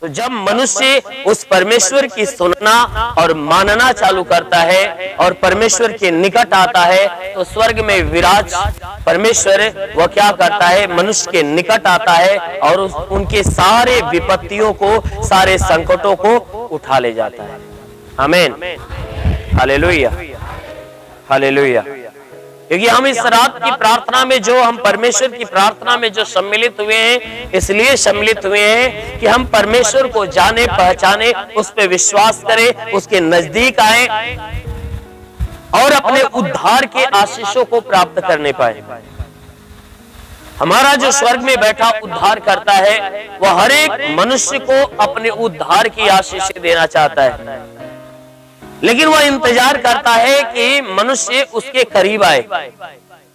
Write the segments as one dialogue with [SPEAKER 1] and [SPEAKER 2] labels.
[SPEAKER 1] तो जब मनुष्य उस परमेश्वर की सुनना और मानना चालू करता है और परमेश्वर के निकट आता है, तो स्वर्ग में विराज परमेश्वर वह क्या करता है, मनुष्य के निकट आता है और उनके सारे विपत्तियों को, सारे संकटों को उठा ले जाता है। आमीन, हालेलुया, हालेलुया। क्योंकि हम इस रात की प्रार्थना में जो, हम परमेश्वर की प्रार्थना में जो सम्मिलित हुए हैं, इसलिए सम्मिलित हुए हैं कि हम परमेश्वर को जाने, पहचाने, उस पर विश्वास करें, उसके नजदीक आए और अपने उद्धार के आशीषों को प्राप्त करने पाए। हमारा जो स्वर्ग में बैठा उद्धार करता है, वह हर एक मनुष्य को अपने उद्धार की आशीषें देना चाहता है, लेकिन वह इंतजार करता है कि मनुष्य उसके करीब आए।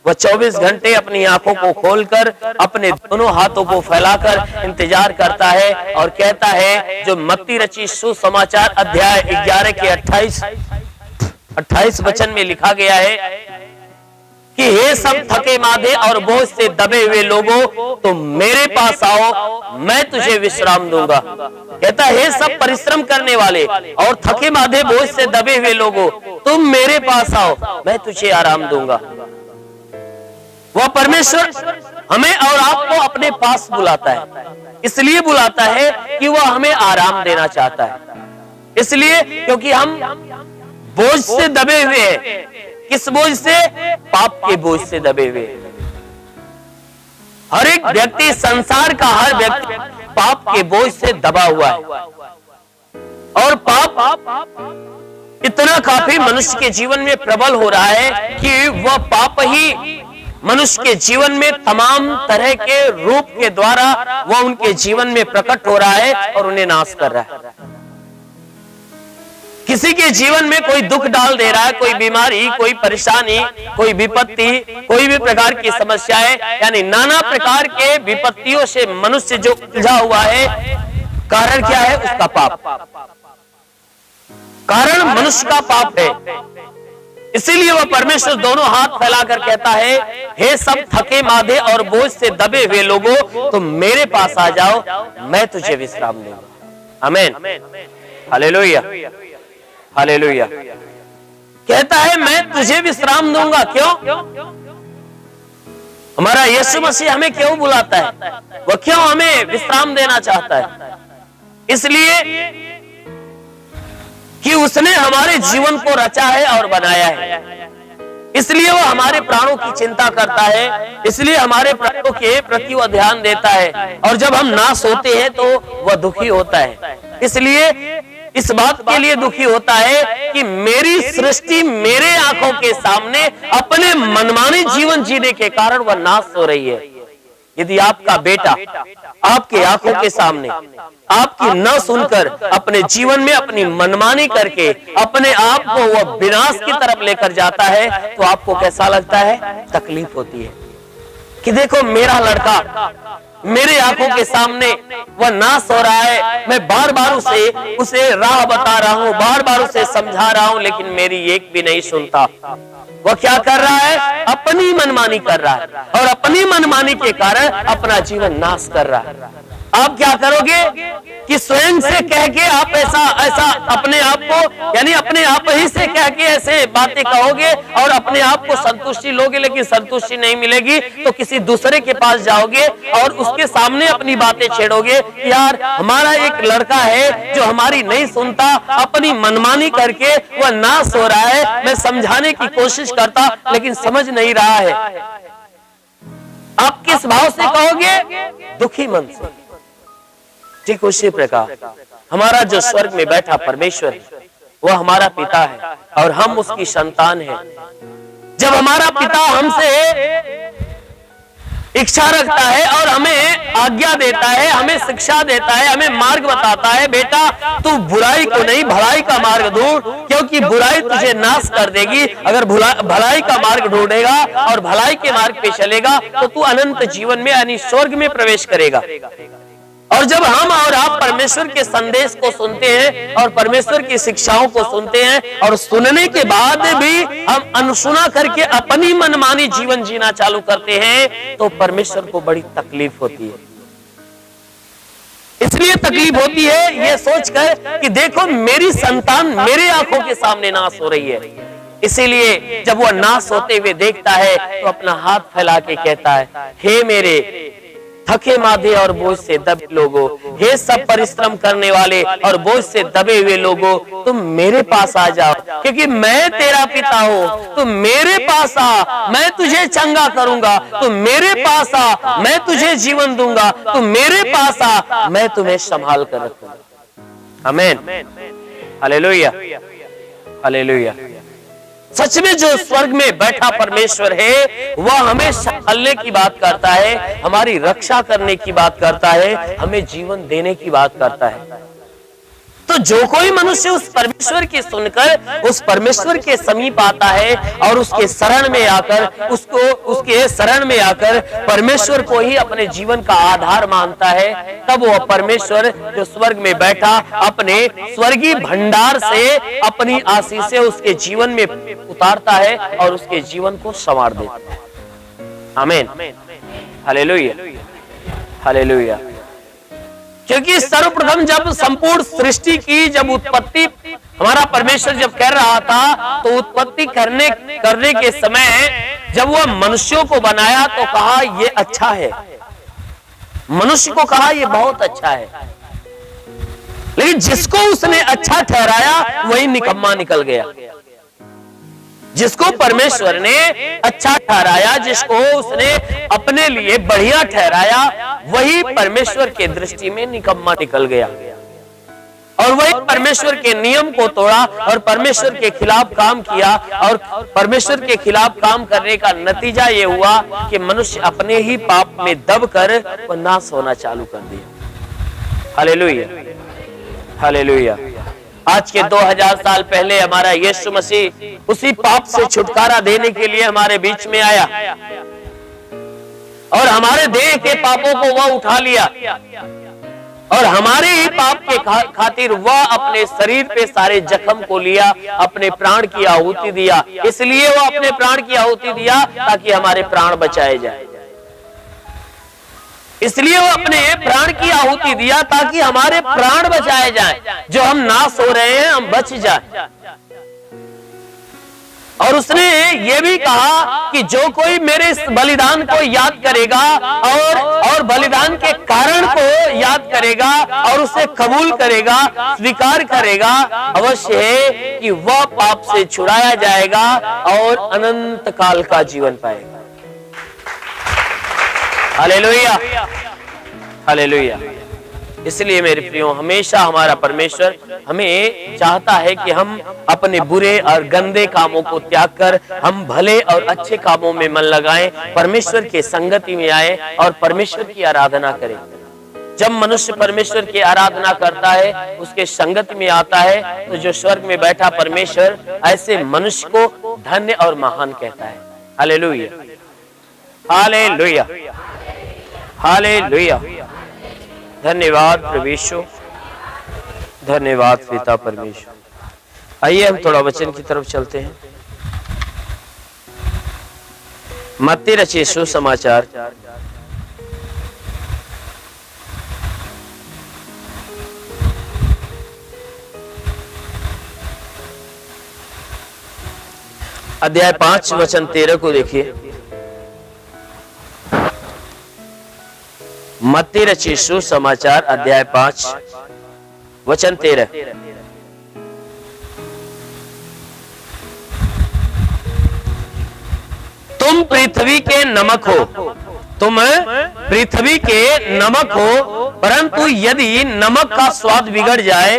[SPEAKER 1] वह 24 घंटे अपनी आंखों को खोलकर, अपने दोनों हाथों को फैलाकर इंतजार करता है और कहता है, जो मत्ती रची सुसमाचार अध्याय 11 के 28 वचन में लिखा गया है कि हे सब थके मांदे और बोझ से दबे हुए लोगों, तुम मेरे पास आओ, मैं तुझे विश्राम दूंगा। कहता है, हे सब परिश्रम करने वाले और थके मांदे बोझ से दबे हुए लोगों, तुम मेरे पास आओ, मैं तुझे आराम दूंगा। वह परमेश्वर हमें और आपको अपने पास बुलाता है, इसलिए बुलाता है कि वह हमें आराम देना चाहता है। इसलिए क्योंकि हम बोझ से दबे हुए हैं। किस बोझ से? पाप के बोझ से दबे हुए। हर एक व्यक्ति, संसार का हर व्यक्ति पाप के बोझ से दबा हुआ है और पाप इतना काफी मनुष्य के जीवन में प्रबल हो रहा है कि वह पाप ही मनुष्य के जीवन में तमाम तरह के रूप के द्वारा वह उनके जीवन में प्रकट हो रहा है और उन्हें नाश कर रहा है। किसी के जीवन में कोई दुख डाल दे रहा है, कोई बीमारी, कोई परेशानी, कोई विपत्ति, कोई भी प्रकार की समस्याएं, यानी नाना प्रकार के विपत्तियों से मनुष्य जो उलझा हुआ है। कारण क्या है? उसका पाप। कारण मनुष्य का पाप है। इसीलिए वह परमेश्वर दोनों हाथ फैलाकर कहता है, हे सब थके मांदे और बोझ से दबे हुए लोगों, तुम मेरे पास आ जाओ, मैं तुझे विश्राम दूंगा। आमीन, हालेलुया, हालेलुया। कहता है, मैं तुझे विश्राम दूंगा। क्यों? हमारा यीशु मसीह हमें क्यों बुलाता है? वह क्यों हमें विश्राम देना चाहता है? इसलिए कि उसने हमारे जीवन को रचा है और बनाया है। इसलिए वह हमारे प्राणों की चिंता करता है, इसलिए हमारे प्राणों के प्रति वह ध्यान देता है। और जब हम नाश होते हैं तो वह दुखी होता है। इसलिए इस बात के लिए दुखी होता है कि मेरी सृष्टि मेरे आंखों के सामने अपने मनमाने जीवन जीने के कारण वह नाश हो रही है। यदि आपका बेटा आपके आंखों के सामने आपकी न सुनकर अपने जीवन में अपनी मनमानी करके अपने आप को वह विनाश की तरफ लेकर जाता है, तो आपको कैसा लगता है? तकलीफ होती है कि देखो मेरा लड़का मेरे आंखों के सामने वह नाश हो रहा है। मैं बार बार उसे राह बता रहा हूं, बार बार उसे समझा रहा हूं, लेकिन मेरी एक भी नहीं सुनता। वह क्या कर रहा है? अपनी मनमानी कर रहा है और अपनी मनमानी के कारण अपना जीवन नाश कर रहा है। आप क्या करोगे कि स्वयं से कह के आप ऐसा अपने आप को, यानी अपने आप ही से कह के ऐसे बातें कहोगे और अपने आप को संतुष्टि लोगे, लेकिन संतुष्टि नहीं मिलेगी तो किसी दूसरे के पास जाओगे और उसके सामने अपनी बातें छेड़ोगे। यार, हमारा एक लड़का है जो हमारी नहीं सुनता, अपनी मनमानी करके वह नाश हो रहा है। मैं समझाने की कोशिश करता लेकिन समझ नहीं रहा है। आप किस भाव से कहोगे? दुखी मन से। ठीक उसी प्रकार हमारा जो स्वर्ग में बैठा परमेश्वर है, वह हमारा पिता है और हम उसकी संतान हैं। जब हमारा पिता हमसे इच्छा रखता है और हमें आज्ञा देता है, हमें शिक्षा देता है, हमें मार्ग बताता है, बेटा तू बुराई को नहीं भलाई का मार्ग ढूंढ, क्योंकि बुराई तुझे नाश कर देगी। अगर भलाई का मार्ग ढूंढेगा और भलाई के मार्ग पे चलेगा तो तू अनंत जीवन में यानी स्वर्ग में प्रवेश करेगा। और जब हम और आप परमेश्वर के संदेश को सुनते हैं और परमेश्वर की शिक्षाओं को सुनते हैं और सुनने के बाद भी हम अनसुना करके अपनी मनमानी जीवन जीना चालू करते हैं, तो परमेश्वर को बड़ी तकलीफ होती है। इसलिए तकलीफ होती है ये सोचकर कि देखो मेरी संतान मेरी आंखों के सामने नाश हो रही है। इसीलिए जब वह नाश होते हुए देखता है तो अपना हाथ फैला के कहता है, हे मेरे थके मांदे और बोझ से दबे लोगों, हे सब परिश्रम करने वाले और बोझ से दबे हुए लोगों, तुम मेरे पास आ जाओ, क्योंकि मैं तेरा पिता हूँ। तुम मेरे पास आ, मैं तुझे चंगा करूंगा। तुम मेरे पास आ, मैं तुझे जीवन दूंगा। तुम मेरे पास आ, मैं तुम्हें संभाल कर रखूंगा। आमीन, हालेलुया, हालेलुया। सच में जो स्वर्ग में बैठा परमेश्वर है वह हमें संभालने की बात करता है, हमारी रक्षा करने की बात करता है, हमें जीवन देने की बात करता है। तो जो कोई मनुष्य उस परमेश्वर की सुनकर उस परमेश्वर के समीप आता है और उसके शरण में आकर उसके शरण में आकर परमेश्वर को ही अपने जीवन का आधार मानता है, तब वह परमेश्वर जो स्वर्ग में बैठा अपने स्वर्गीय भंडार से अपनी आशीषें उसके जीवन में उतारता है और उसके जीवन को संवार देता है। आमीन, हालेलुया, हालेलुया। क्योंकि सर्वप्रथम जब संपूर्ण सृष्टि की जब उत्पत्ति हमारा परमेश्वर जब कर रहा था, तो उत्पत्ति करने के समय जब वह मनुष्यों को बनाया तो कहा ये अच्छा है, मनुष्य को कहा ये बहुत अच्छा है। लेकिन जिसको उसने अच्छा ठहराया वही निकम्मा निकल गया। जिसको परमेश्वर ने अच्छा ठहराया, जिसको उसने अपने लिए बढ़िया ठहराया, वही परमेश्वर के दृष्टि में निकम्मा निकल गया और वही परमेश्वर के नियम को तोड़ा और परमेश्वर के खिलाफ काम किया। और परमेश्वर के खिलाफ काम करने का नतीजा ये हुआ कि मनुष्य अपने ही पाप में दबकर वह नाश होना चालू कर दिया। Hallelujah, hallelujah. आज के 2000 साल पहले हमारा यीशु मसीह उसी पाप से छुटकारा देने के लिए हमारे बीच में आया और हमारे देह के पापों को वह उठा लिया और हमारे ही पाप के खातिर वह अपने शरीर पे सारे जख्म को लिया, अपने प्राण की आहुति दिया। इसलिए वह अपने प्राण की आहुति दिया ताकि हमारे प्राण बचाए जाए। इसलिए वो अपने प्राण की आहुति दिया ताकि हमारे प्राण बचाए जाएं। जो हम नाश हो रहे हैं हम बच जाएं। और उसने ये भी कहा कि जो कोई मेरे इस बलिदान को याद करेगा और बलिदान के कारण को याद करेगा और उसे कबूल करेगा, स्वीकार करेगा, अवश्य है कि वह पाप से छुड़ाया जाएगा और अनंत काल का जीवन पाएगा। Hallelujah, hallelujah. इसलिए मेरे प्रियो, हमेशा हमारा परमेश्वर हमें चाहता है कि हम अपने बुरे और गंदे कामों को त्याग कर हम भले और अच्छे कामों में मन लगाएं, परमेश्वर के संगति में आए और परमेश्वर की आराधना करें। जब मनुष्य परमेश्वर की आराधना करता है, उसके संगति में आता है, तो जो स्वर्ग में बैठा परमेश्वर ऐसे मनुष्य को धन्य और महान कहता है। Hallelujah, hallelujah, hallelujah. धन्यवाद प्रभु यीशु, धन्यवाद पिता परमेश्वर। आइए हम थोड़ा वचन की तरफ चलते हैं। मत्ती रचित सुसमाचार अध्याय 5 वचन 13 को देखिए। मत्ती रचित सुसमाचार अध्याय 5 वचन 13। तुम पृथ्वी के नमक हो, तुम पृथ्वी के नमक हो, परंतु यदि नमक का स्वाद बिगड़ जाए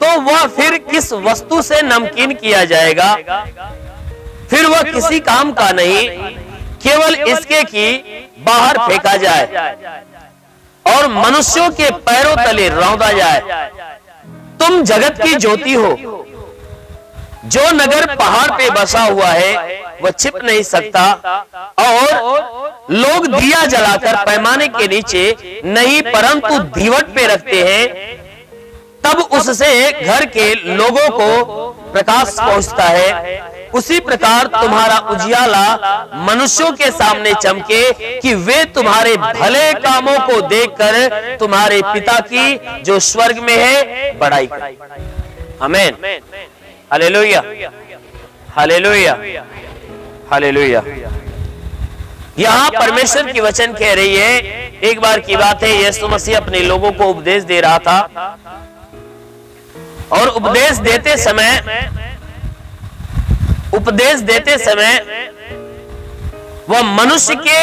[SPEAKER 1] तो वह फिर किस वस्तु से नमकीन किया जाएगा? फिर वह किसी काम का नहीं, केवल इसके कि बाहर फेंका जाए और मनुष्यों के पैरों तले रौंदा जाए। तुम जगत की ज्योति हो। जो नगर पहाड़ पे बसा हुआ है वह छिप नहीं सकता और लोग दिया जलाकर पैमाने के नीचे नहीं परंतु दीवट पे रखते हैं तब उससे घर के लोगों को प्रकाश पहुंचता है। उसी प्रकार तुम्हारा उजियाला मनुष्यों के सामने चमके कि वे तुम्हारे भले कामों को देखकर तुम्हारे पिता की जो स्वर्ग में है बड़ाई करें। आमीन, हालेलुया, हालेलुया, हालेलुया। यहां परमेश्वर की वचन कह रही है, एक बार की बात है, यीशु मसीह अपने लोगों को उपदेश दे रहा था और उपदेश देते समय वह मनुष्य के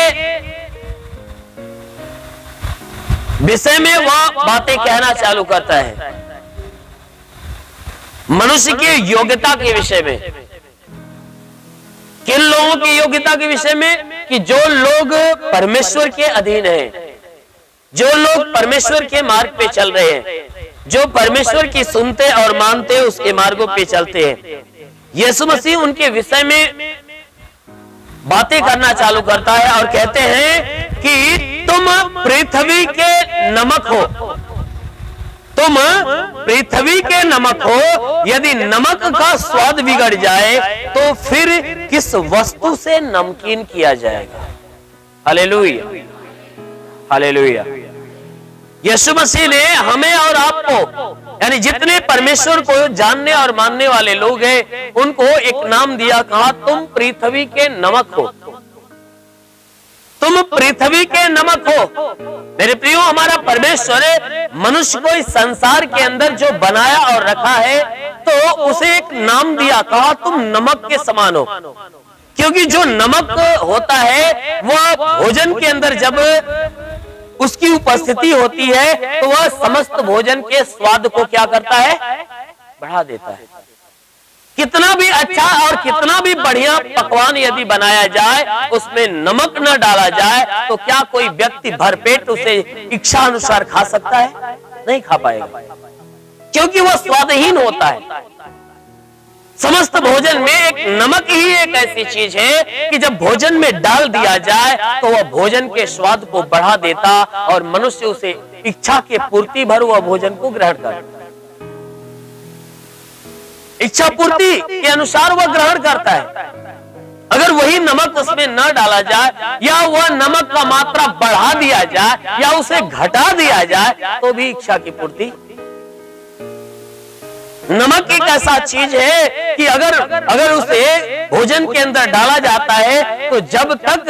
[SPEAKER 1] विषय में वह बातें कहना चालू करता है, मनुष्य की योग्यता के विषय में। किन लोगों की योग्यता के विषय में? कि जो लोग परमेश्वर के अधीन हैं, जो लोग परमेश्वर के मार्ग पे चल रहे हैं, जो परमेश्वर की सुनते और मानते उसके मार्गों पे चलते हैं। यीशु मसीह उनके विषय में बातें करना चालू करता है और कहते हैं कि तुम पृथ्वी के नमक हो, तुम पृथ्वी के नमक हो। यदि नमक का स्वाद बिगड़ जाए तो फिर किस वस्तु से नमकीन किया जाएगा? Hallelujah, hallelujah. यीशु मसीह ने हमें और आपको, यानी जितने परमेश्वर को जानने और मानने वाले लोग हैं, उनको एक नाम दिया, कहा तुम पृथ्वी के नमक हो, तुम पृथ्वी के नमक हो। मेरे प्रियो, हमारा परमेश्वर मनुष्य को इस संसार के अंदर जो बनाया और रखा है, तो उसे एक नाम दिया, कहा तुम नमक के समान हो। क्योंकि जो नमक होता है वह भोजन के अंदर जब उसकी उपस्थिति होती है तो वह समस्त भोजन के स्वाद को क्या करता है? बढ़ा देता है। कितना भी अच्छा और कितना भी बढ़िया पकवान यदि बनाया जाए, उसमें नमक न डाला जाए तो क्या कोई व्यक्ति भरपेट उसे इच्छा अनुसार खा सकता है? नहीं खा पाएगा, क्योंकि वह स्वादहीन होता है। समस्त भोजन में एक नमक ही एक ऐसी चीज है कि जब भोजन में डाल दिया जाए तो वह भोजन के स्वाद को बढ़ा देता और मनुष्य उसे इच्छा के पूर्ति भर वह भोजन को ग्रहण करता, इच्छा पूर्ति के अनुसार वह ग्रहण करता है। अगर वही नमक उसमें न डाला जाए या वह नमक का मात्रा बढ़ा दिया जाए या उसे घटा दिया जाए तो भी इच्छा की पूर्ति। नमक एक ऐसा चीज है कि अगर उसे भोजन के अंदर डाला जाता है तो जब तक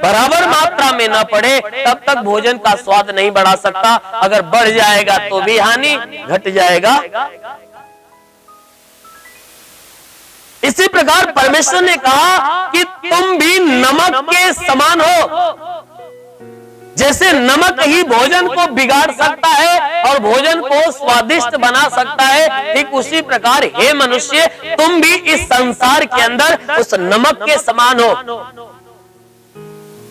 [SPEAKER 1] बराबर मात्रा में न पड़े तब तक भोजन का स्वाद नहीं बढ़ा सकता। अगर बढ़ जाएगा तो भी हानि, घट जाएगा। इसी प्रकार परमेश्वर ने कहा कि तुम भी नमक के समान हो। जैसे नमक ही भोजन को बिगाड़ सकता है और भोजन को स्वादिष्ट बना सकता है, ठीक उसी प्रकार हे मनुष्य, तुम भी इस संसार के अंदर उस नमक के समान हो।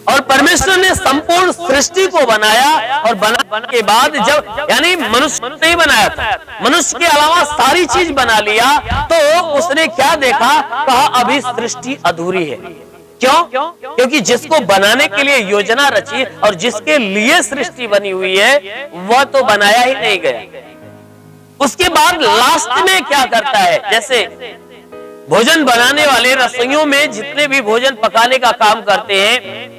[SPEAKER 1] और परमेश्वर ने संपूर्ण सृष्टि को बनाया और बनाने के बाद जब, यानी मनुष्य नहीं बनाया था, मनुष्य के अलावा सारी चीज बना लिया, तो उसने क्या देखा? कहा अभी सृष्टि अधूरी है। क्यों? क्योंकि जिसको बनाने के लिए योजना रची और जिसके लिए सृष्टि बनी हुई है वह तो बनाया ही नहीं गया। उसके बाद लास्ट में क्या करता है? जैसे भोजन बनाने वाले रसोइयों में जितने भी भोजन पकाने का काम करते हैं,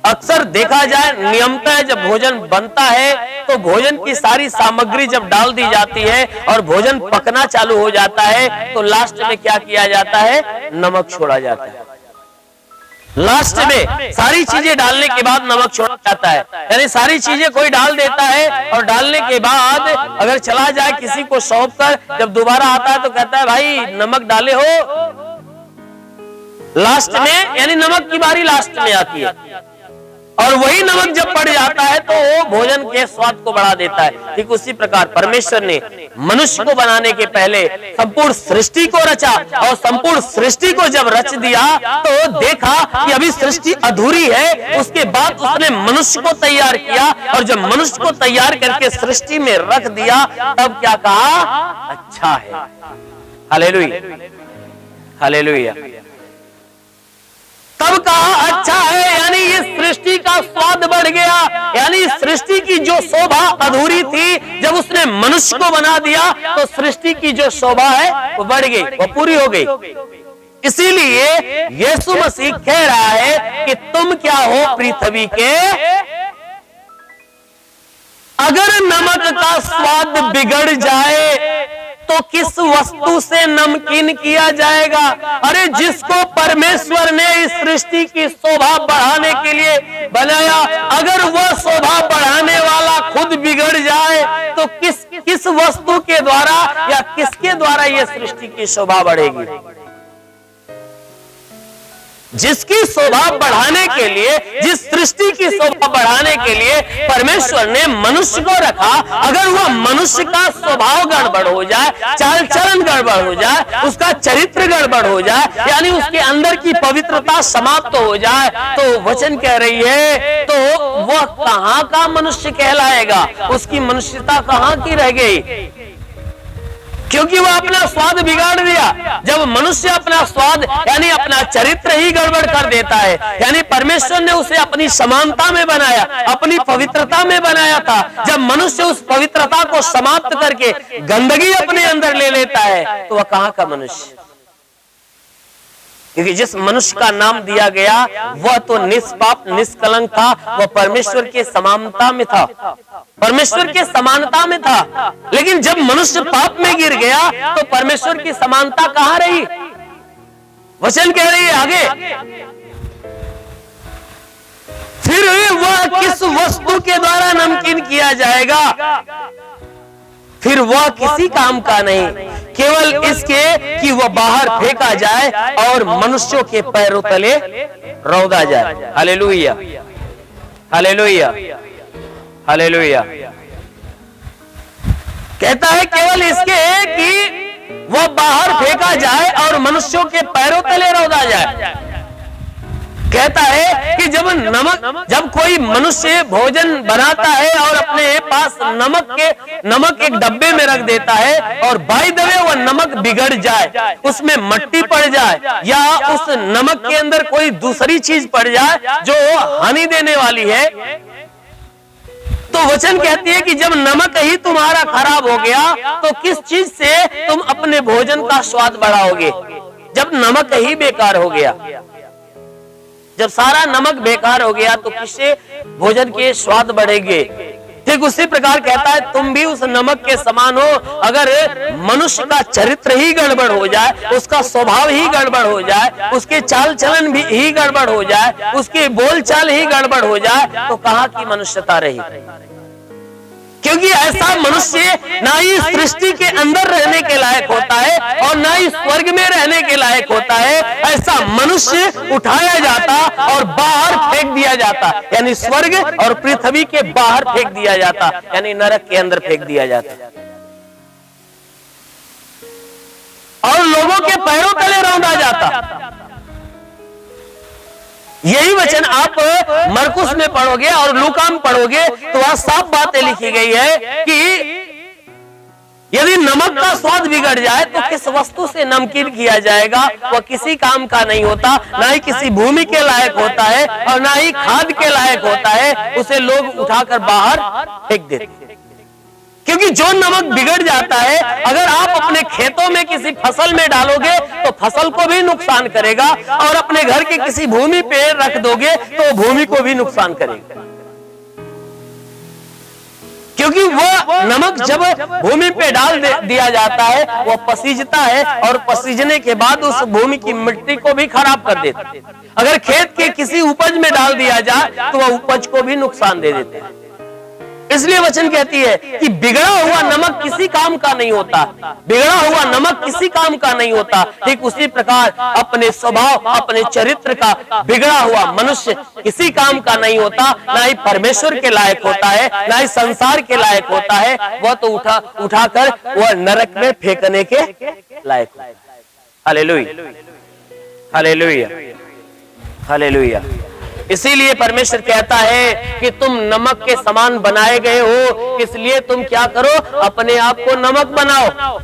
[SPEAKER 1] अक्सर देखा जाए नियमतः जब भोजन बनता है तो भोजन की सारी सामग्री जब डाल दी जाती है और भोजन पकना चालू हो जाता है तो लास्ट में क्या किया जाता है? नमक छोड़ा जाता है। लास्ट में सारी चीजें डालने के बाद नमक छोड़ा जाता है, यानी सारी चीजें कोई डाल देता है और डालने के बाद अगर चला जाए किसी को सौंप कर, जब दोबारा आता है तो कहता है भाई नमक डाले हो। लास्ट में, यानी नमक की बारी लास्ट में आती है और वही नमक जब पड़ जाता है तो वो भोजन के स्वाद को बढ़ा देता है। ठीक उसी प्रकार परमेश्वर ने मनुष्य को बनाने के पहले संपूर्ण सृष्टि को रचा और संपूर्ण सृष्टि को जब रच दिया तो देखा कि अभी सृष्टि अधूरी है। उसके बाद उसने मनुष्य को तैयार किया और जब मनुष्य को तैयार करके सृष्टि में रख दिया तब क्या कहा? अच्छा है। Hallelujah, hallelujah. तब कहा अच्छा है, यानी इस सृष्टि का स्वाद बढ़ गया, यानी यानी सृष्टि की जो शोभा अधूरी थी, जब उसने मनुष्य को बना दिया तो सृष्टि की जो शोभा है वो बढ़ गई, वो पूरी हो गई। इसीलिए यीशु मसीह कह रहा है कि तुम क्या हो पृथ्वी के, अगर नमक का स्वाद बिगड़ जाए तो किस वस्तु से नमकीन किया जाएगा। अरे जिसको परमेश्वर ने इस सृष्टि की शोभा बढ़ाने के लिए बनाया, अगर वह शोभा बढ़ाने वाला खुद बिगड़ जाए तो किस वस्तु के द्वारा या किसके द्वारा यह सृष्टि की शोभा बढ़ेगी। जिसकी शोभा बढ़ाने के लिए, जिस सृष्टि की शोभा बढ़ाने के लिए परमेश्वर ने मनुष्य को रखा, अगर वह मनुष्य का स्वभाव गड़बड़ हो जाए, चाल चलन गड़बड़ हो जाए, उसका चरित्र गड़बड़ हो जाए, यानी उसके अंदर की पवित्रता समाप्त हो जाए, तो वचन कह रही है तो वह कहां का मनुष्य कहलाएगा, उसकी मनुष्यता कहां की रह गई, क्योंकि वह अपना स्वाद बिगाड़ दिया। जब मनुष्य अपना स्वाद यानी अपना चरित्र ही गड़बड़ कर देता है, यानी परमेश्वर ने उसे अपनी समानता में बनाया, अपनी पवित्रता में बनाया था, जब मनुष्य उस पवित्रता को समाप्त करके गंदगी अपने अंदर ले लेता है तो वह कहां का मनुष्य। क्योंकि जिस मनुष्य का नाम दिया गया वह तो निष्पाप निष्कलंक था, वह परमेश्वर के समानता में था, परमेश्वर के समानता में था। लेकिन जब मनुष्य पाप में गिर गया तो परमेश्वर की समानता कहां रही। वचन कह रही है आगे, फिर वह किस वस्तु के द्वारा नमकीन किया जाएगा, फिर वह किसी काम का नहीं, केवल इसके कि वह बाहर फेंका जाए और मनुष्यों के पैरों तले रौंदा जाए। Hallelujah, hallelujah, hallelujah. कहता है केवल इसके कि वह बाहर फेंका जाए और मनुष्यों के पैरों तले रौंदा जाए। कहता है कि जब कोई मनुष्य भोजन बनाता है और अपने पास नमक एक डब्बे में रख देता है और बाय द वे वह नमक बिगड़ जाए, उसमें मट्टी पड़ जाए या उस नमक के अंदर कोई दूसरी चीज पड़ जाए जो हानि देने वाली है, तो वचन कहती है कि जब नमक ही तुम्हारा खराब हो गया तो किस चीज से तुम अपने भोजन का स्वाद बढ़ाओगे। जब नमक ही बेकार हो गया, जब सारा नमक बेकार हो गया तो किससे भोजन के स्वाद बढ़ेंगे। ठीक उसी प्रकार कहता है तुम भी उस नमक के समान हो। अगर मनुष्य का चरित्र ही गड़बड़ हो जाए, उसका स्वभाव ही गड़बड़ हो जाए, उसके चाल चलन भी ही गड़बड़ हो जाए, उसके बोल चाल ही गड़बड़ हो जाए, तो कहां की मनुष्यता रही। क्योंकि ऐसा मनुष्य ना ही सृष्टि के अंदर रहने के लायक होता है और ना ही स्वर्ग में रहने के लायक होता है। ऐसा मनुष्य उठाया जाता और बाहर फेंक दिया जाता, यानी स्वर्ग और पृथ्वी के बाहर फेंक दिया जाता, यानी नरक के अंदर फेंक दिया जाता और लोगों के पैरों तले रौंदा जाता। यही वचन आप मरकुस में पढ़ोगे और लूका में पढ़ोगे तो वहां साफ बातें लिखी गई है कि यदि नमक का स्वाद बिगड़ जाए तो किस वस्तु से नमकीन किया जाएगा। वह किसी काम का नहीं होता, ना ही किसी भूमि के लायक होता है और ना ही खाद के लायक होता है, उसे लोग उठाकर बाहर फेंक देते। क्योंकि जो नमक बिगड़ जाता है, अगर आप अपने खेतों में किसी फसल में डालोगे तो फसल को भी नुकसान करेगा और अपने घर के किसी भूमि पे रख दोगे तो भूमि को भी नुकसान करेगा। क्योंकि वो नमक जब भूमि पे डाल दिया जाता है वो पसीजता है और पसीजने के बाद उस भूमि की मिट्टी को भी खराब कर देता है। अगर खेत के किसी उपज में डाल दिया जाए तो वह उपज को भी नुकसान दे देते हैं। इसलिए वचन कहती है कि बिगड़ा हुआ नमक किसी काम का नहीं होता, बिगड़ा हुआ नमक किसी काम का नहीं होता। ठीक उसी प्रकार अपने स्वभाव, अपने चरित्र का बिगड़ा हुआ मनुष्य किसी काम का नहीं होता, ना ही परमेश्वर के लायक होता है, ना ही संसार के लायक होता है। वह तो उठाकर वह नरक में फेंकने के लायक होता है। Hallelujah, hallelujah, hallelujah. इसीलिए परमेश्वर कहता है कि तुम नमक के समान बनाए गए हो, इसलिए तुम क्या करो, अपने आप को नमक बनाओ,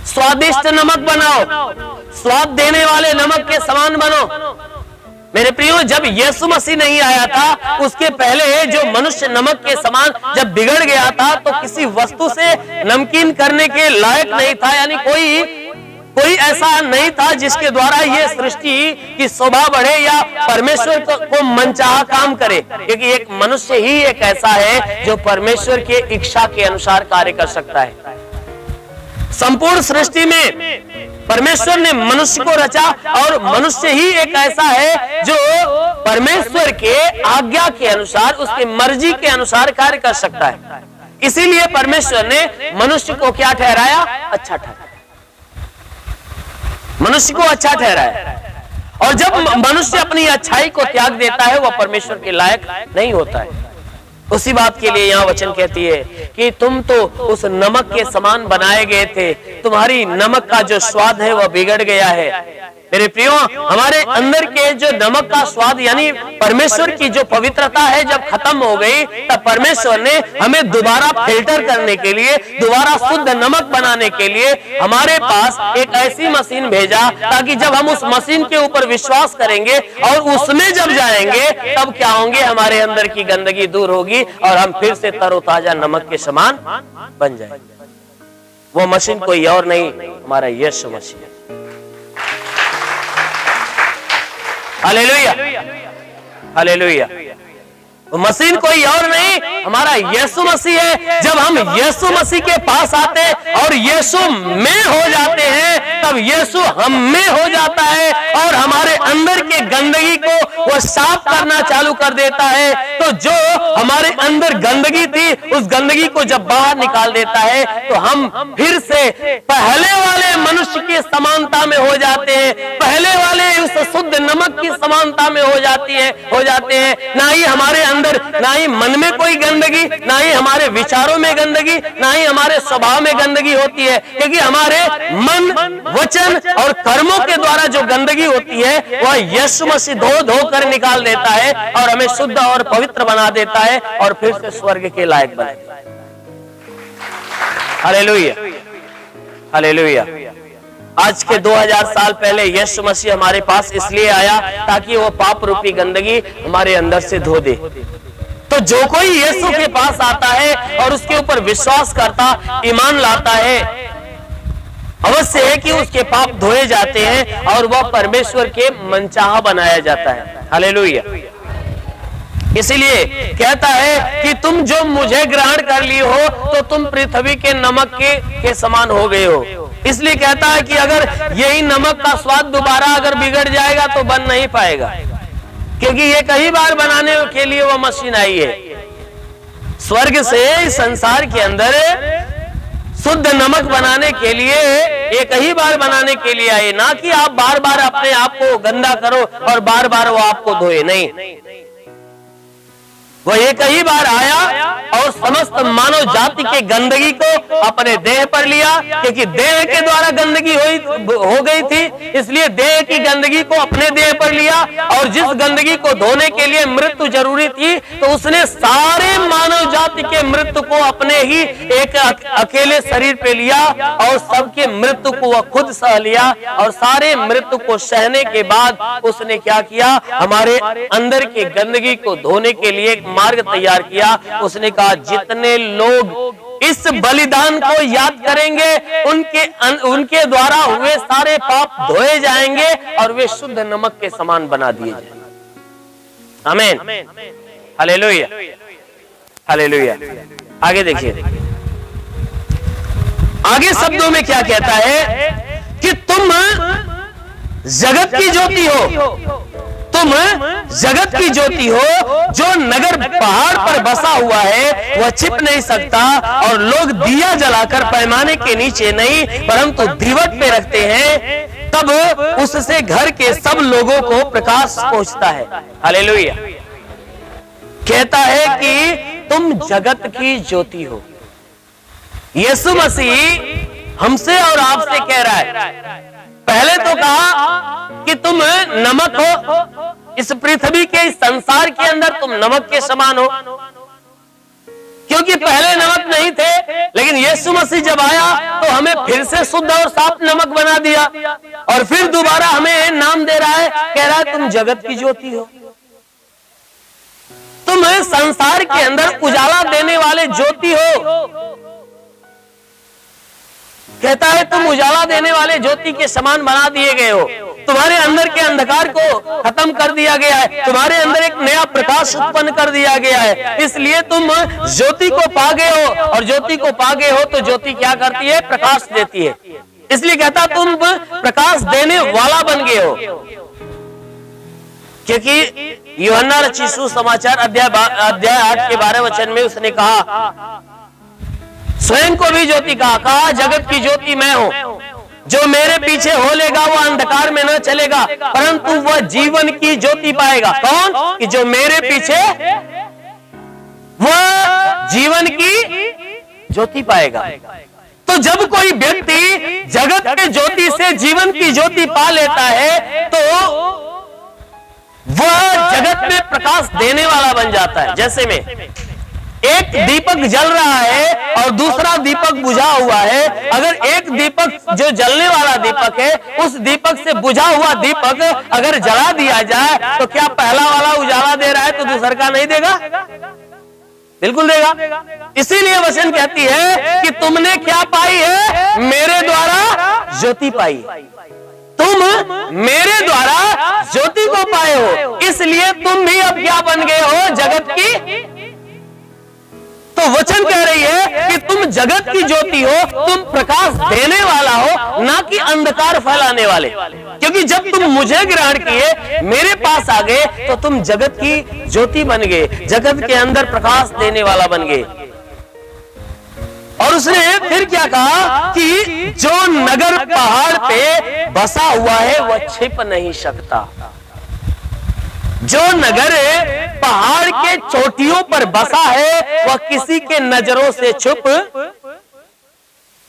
[SPEAKER 1] स्वादिष्ट नमक बनाओ, स्वाद देने वाले नमक के समान बनो। मेरे प्रियो, जब यीशु मसीह नहीं आया था, उसके पहले जो मनुष्य नमक के समान जब बिगड़ गया था, तो किसी वस्तु से नमकीन करने के लायक नहीं था। यानी कोई ऐसा नहीं था जिसके द्वारा ये सृष्टि की शोभा बढ़े या परमेश्वर को मनचाहा काम करे, क्योंकि एक मनुष्य ही एक ऐसा है जो परमेश्वर के इच्छा के अनुसार कार्य कर सकता है। संपूर्ण सृष्टि में परमेश्वर ने मनुष्य को रचा और मनुष्य ही एक ऐसा है जो परमेश्वर के आज्ञा के अनुसार, उसकी मर्जी के अनुसार कार्य कर सकता है। इसीलिए परमेश्वर ने मनुष्य को क्या ठहराया? अच्छा ठहराया, मनुष्य को अच्छा ठहराया। और जब मनुष्य अपनी अच्छाई को त्याग देता है, वह परमेश्वर के लायक नहीं होता है। उसी बात के लिए यहाँ वचन कहती है कि तुम तो उस नमक के समान बनाए गए थे, तुम्हारी नमक का जो स्वाद है वह बिगड़ गया है। मेरे प्रियो, हमारे अंदर के जो नमक का स्वाद यानी परमेश्वर की जो पवित्रता है जब खत्म हो गई, तब परमेश्वर ने हमें दोबारा फिल्टर करने के लिए, दोबारा शुद्ध नमक बनाने के लिए हमारे पास एक ऐसी मशीन भेजा, ताकि जब हम उस मशीन के ऊपर विश्वास करेंगे और उसमें जब जाएंगे, तब क्या होंगे? हमारे अंदर की गंदगी दूर होगी और हम फिर से तरोताजा नमक के समान बन जाएंगे। वो मशीन कोई और नहीं, हमारा यीशु मसीह है। Hallelujah, hallelujah. मसीह कोई और नहीं, हमारा यीशु मसीह है। जब हम यीशु मसीह के पास आते और यीशु में हो जाते हैं, तब यीशु हम में हो जाता है और हमारे अंदर के गंदगी को वो साफ करना चालू कर देता है। तो जो हमारे अंदर गंदगी थी, उस गंदगी को जब बाहर निकाल देता है, तो हम फिर से पहले वाले मनुष्य की समानता में हो जाते हैं, पहले वाले उस शुद्ध नमक की समानता में हो जाते हैं। ना ही हमारे ना ही मन में कोई गंदगी, ना ही हमारे विचारों में गंदगी, ना ही हमारे स्वभाव में गंदगी होती है, क्योंकि हमारे मन, वचन और कर्मों के द्वारा जो गंदगी होती है वह यीशु मसीह धो धो कर निकाल देता है और हमें शुद्ध और पवित्र बना देता है और फिर से स्वर्ग के लायक बना देता है। Hallelujah, hallelujah. आज के 2000 साल पहले यीशु मसीह हमारे पास इसलिए आया ताकि वो पाप रूपी गंदगी हमारे अंदर से धो दे। तो जो कोई यीशु के पास आता है और उसके ऊपर विश्वास करता, ईमान लाता है, अवश्य है कि उसके पाप धोए जाते हैं और वह परमेश्वर के मनचाहा बनाया जाता है। हालेलुया। इसीलिए कहता है कि तुम जो मुझे ग्रहण कर ली हो, तो तुम पृथ्वी के नमक के समान हो गए हो। इसलिए कहता है कि अगर यही नमक का स्वाद दोबारा अगर बिगड़ जाएगा तो बन नहीं पाएगा, क्योंकि ये कई बार बनाने के लिए वो मशीन आई है। स्वर्ग से इस संसार के अंदर शुद्ध नमक बनाने के लिए, एक ही बार बनाने के लिए आई, ना कि आप बार बार अपने आप को गंदा करो और बार बार वो आपको धोए। नहीं, वो एक ही बार आया और समस्त मानव जाति के गंदगी को अपने देह पर लिया, क्योंकि देह के द्वारा गंदगी हो गई थी, इसलिए देह की गंदगी को अपने देह पर लिया। और जिस गंदगी को धोने के लिए मृत्यु जरूरी थी, तो उसने सारे मानव जाति के मृत्यु को अपने ही एक अकेले शरीर पे लिया और सबके मृत्यु को वह खुद सह लिया। और सारे मृत्यु को सहने के बाद उसने क्या किया? हमारे अंदर की गंदगी को धोने के लिए मार्ग तैयार किया। उसने कहा, जितने लोग इस बलिदान को याद करेंगे, उनके द्वारा हुए सारे पाप धोए जाएंगे और वे शुद्ध नमक के समान बना दिए जाएंगे। आमीन, हालेलुया, हालेलुया। आगे देखिए, आगे शब्दों में क्या कहता है कि तुम जगत की ज्योति हो। तुम जगत की ज्योति हो। जो नगर पहाड़ पर बसा हुआ है वह छिप नहीं सकता, और लोग दिया जलाकर पैमाने के नीचे नहीं परंतु दीवट पे रखते हैं, तब उससे घर के सब लोगों को प्रकाश पहुंचता है। हालेलुया। कहता है कि तुम जगत की ज्योति हो। यीशु मसीह हमसे और आपसे कह रहा है, पहले तो कहा कि तुम नमक हो, इस पृथ्वी के, इस संसार के अंदर तुम नमक के समान हो, क्योंकि पहले नमक नहीं थे, लेकिन यीशु मसीह जब आया तो हमें फिर से शुद्ध और साफ नमक बना दिया, और फिर दोबारा हमें नाम दे रहा है, कह रहा है तुम जगत की ज्योति हो, तुम संसार के अंदर उजाला देने वाले ज्योति हो। कहता है तुम उजाला देने वाले ज्योति के समान बना दिए गए हो, तुम्हारे अंदर के अंधकार को खत्म कर दिया गया है, तुम्हारे अंदर एक नया प्रकाश उत्पन्न कर दिया गया है, इसलिए तुम ज्योति को पा गए हो, और ज्योति को पा गए हो तो ज्योति क्या करती है? प्रकाश देती है। इसलिए कहता तुम प्रकाश देने वाला बन गए हो, क्योंकि यूहन्ना रचित सुसमाचार अध्याय 8 के 12 वचन में उसने कहा, स्वयं को भी ज्योति कहा जगत की ज्योति मैं हूं, जो मेरे पीछे हो लेगा वो अंधकार में न चलेगा, परंतु वह जीवन की ज्योति पाएगा। कौन? कि जो मेरे पीछे, वह जीवन की ज्योति पाएगा। तो जब कोई व्यक्ति जगत के ज्योति से जीवन की ज्योति पा लेता है तो वह जगत में प्रकाश देने वाला बन जाता है। जैसे में एक दीपक जल रहा है और दूसरा दीपक बुझा हुआ है, अगर एक दीपक जो जलने वाला दीपक है, उस दीपक से बुझा हुआ दीपक अगर जला दिया जाए तो क्या पहला वाला उजाला दे रहा है तो दूसरा का नहीं देगा? बिल्कुल देगा। इसीलिए वचन कहती है कि तुमने क्या पाई है? मेरे द्वारा ज्योति पाई। तुम मेरे द्वारा ज्योति को पाए हो, इसलिए तुम भी अब क्या बन गए हो? जगत की। तो वचन कह रही है कि तुम जगत की ज्योति हो, तुम प्रकाश देने वाला हो, ना कि अंधकार फैलाने वाले। क्योंकि जब तुम मुझे ग्रहण किए, मेरे पास आ गए, तो तुम जगत की ज्योति बन गए, जगत के अंदर प्रकाश देने वाला बन गए। और उसने फिर क्या कहा कि जो नगर पहाड़ पे बसा हुआ है वह छिप नहीं सकता। जो नगर पहाड़ के चोटियों पर बसा है वह किसी के नजरों से छुप।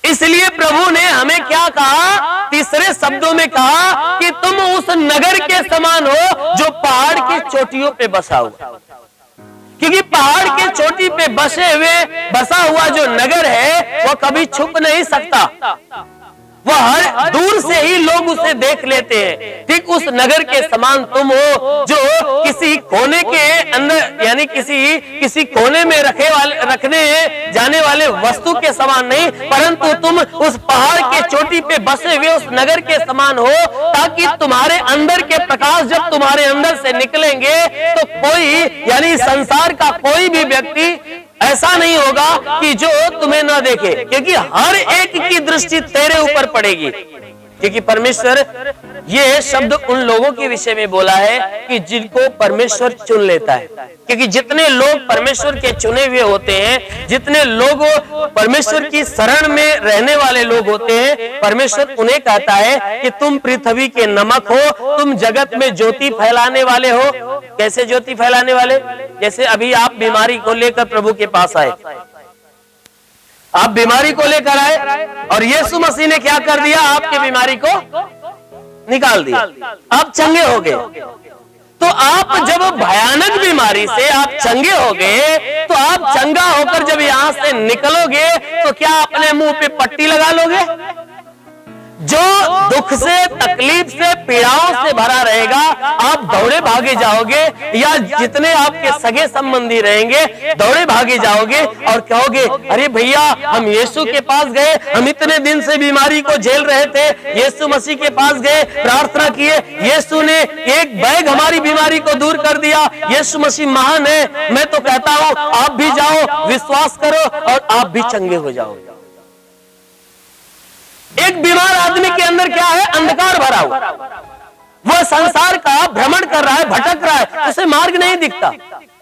[SPEAKER 1] इसलिए प्रभु ने हमें क्या कहा? तीसरे शब्दों में कहा कि तुम उस नगर के समान हो जो पहाड़ की चोटियों पे बसा हुआ। क्योंकि पहाड़ के चोटी पे बसा हुआ जो नगर है वह कभी छुप नहीं सकता, वह हर दूर से ही लोग उसे देख लेते हैं। ठीक उस नगर के समान तुम हो जो किसी कोने के अंदर, यानी किसी कोने में रखने जाने वाले वस्तु के समान नहीं, परंतु तुम उस पहाड़ के चोटी पे बसे हुए उस नगर के समान हो, ताकि तुम्हारे अंदर के प्रकाश जब तुम्हारे अंदर से निकलेंगे तो कोई, यानी संसार का कोई भी व्यक्ति ऐसा नहीं होगा कि जो तुम्हें ना देखे, क्योंकि हर एक की दृष्टि तेरे ऊपर पड़ेगी। क्योंकि परमेश्वर ये शब्द उन लोगों के विषय में बोला है कि जिनको परमेश्वर चुन लेता है। क्योंकि जितने लोग परमेश्वर के चुने हुए होते हैं, जितने लोग परमेश्वर की शरण में रहने वाले लोग होते हैं, परमेश्वर उन्हें कहता है कि तुम पृथ्वी के नमक हो, तुम जगत में ज्योति फैलाने वाले हो। कैसे ज्योति फैलाने वाले? जैसे अभी आप बीमारी को लेकर प्रभु के पास आए, आप बीमारी को लेकर आए और यीशु मसीह ने क्या कर दिया? आपके बीमारी को निकाल दिया, आप चंगे हो गए। तो आप जब भयानक बीमारी से आप चंगे हो गए, तो आप चंगा होकर जब यहां से निकलोगे तो क्या अपने मुंह पे पट्टी लगा लोगे? जो दुख से, तकलीफ से, पीड़ाओं से भरा रहेगा, आप दौड़े भागे जाओगे, या जितने आपके सगे संबंधी रहेंगे दौड़े भागे जाओगे और कहोगे अरे भैया हम यीशु के पास गए, हम इतने दिन से बीमारी को झेल रहे थे, यीशु मसीह के पास गए, प्रार्थना किए, यीशु ने एक बैग हमारी बीमारी को दूर कर दिया, यीशु मसीह महान है। मैं तो कहता हूं आप भी जाओ, विश्वास करो और आप भी चंगे हो जाओ। एक बीमार आदमी के अंदर क्या है? अंधकार भरा हुआ, वह संसार का भ्रमण कर रहा है, भटक रहा है, उसे मार्ग नहीं दिखता।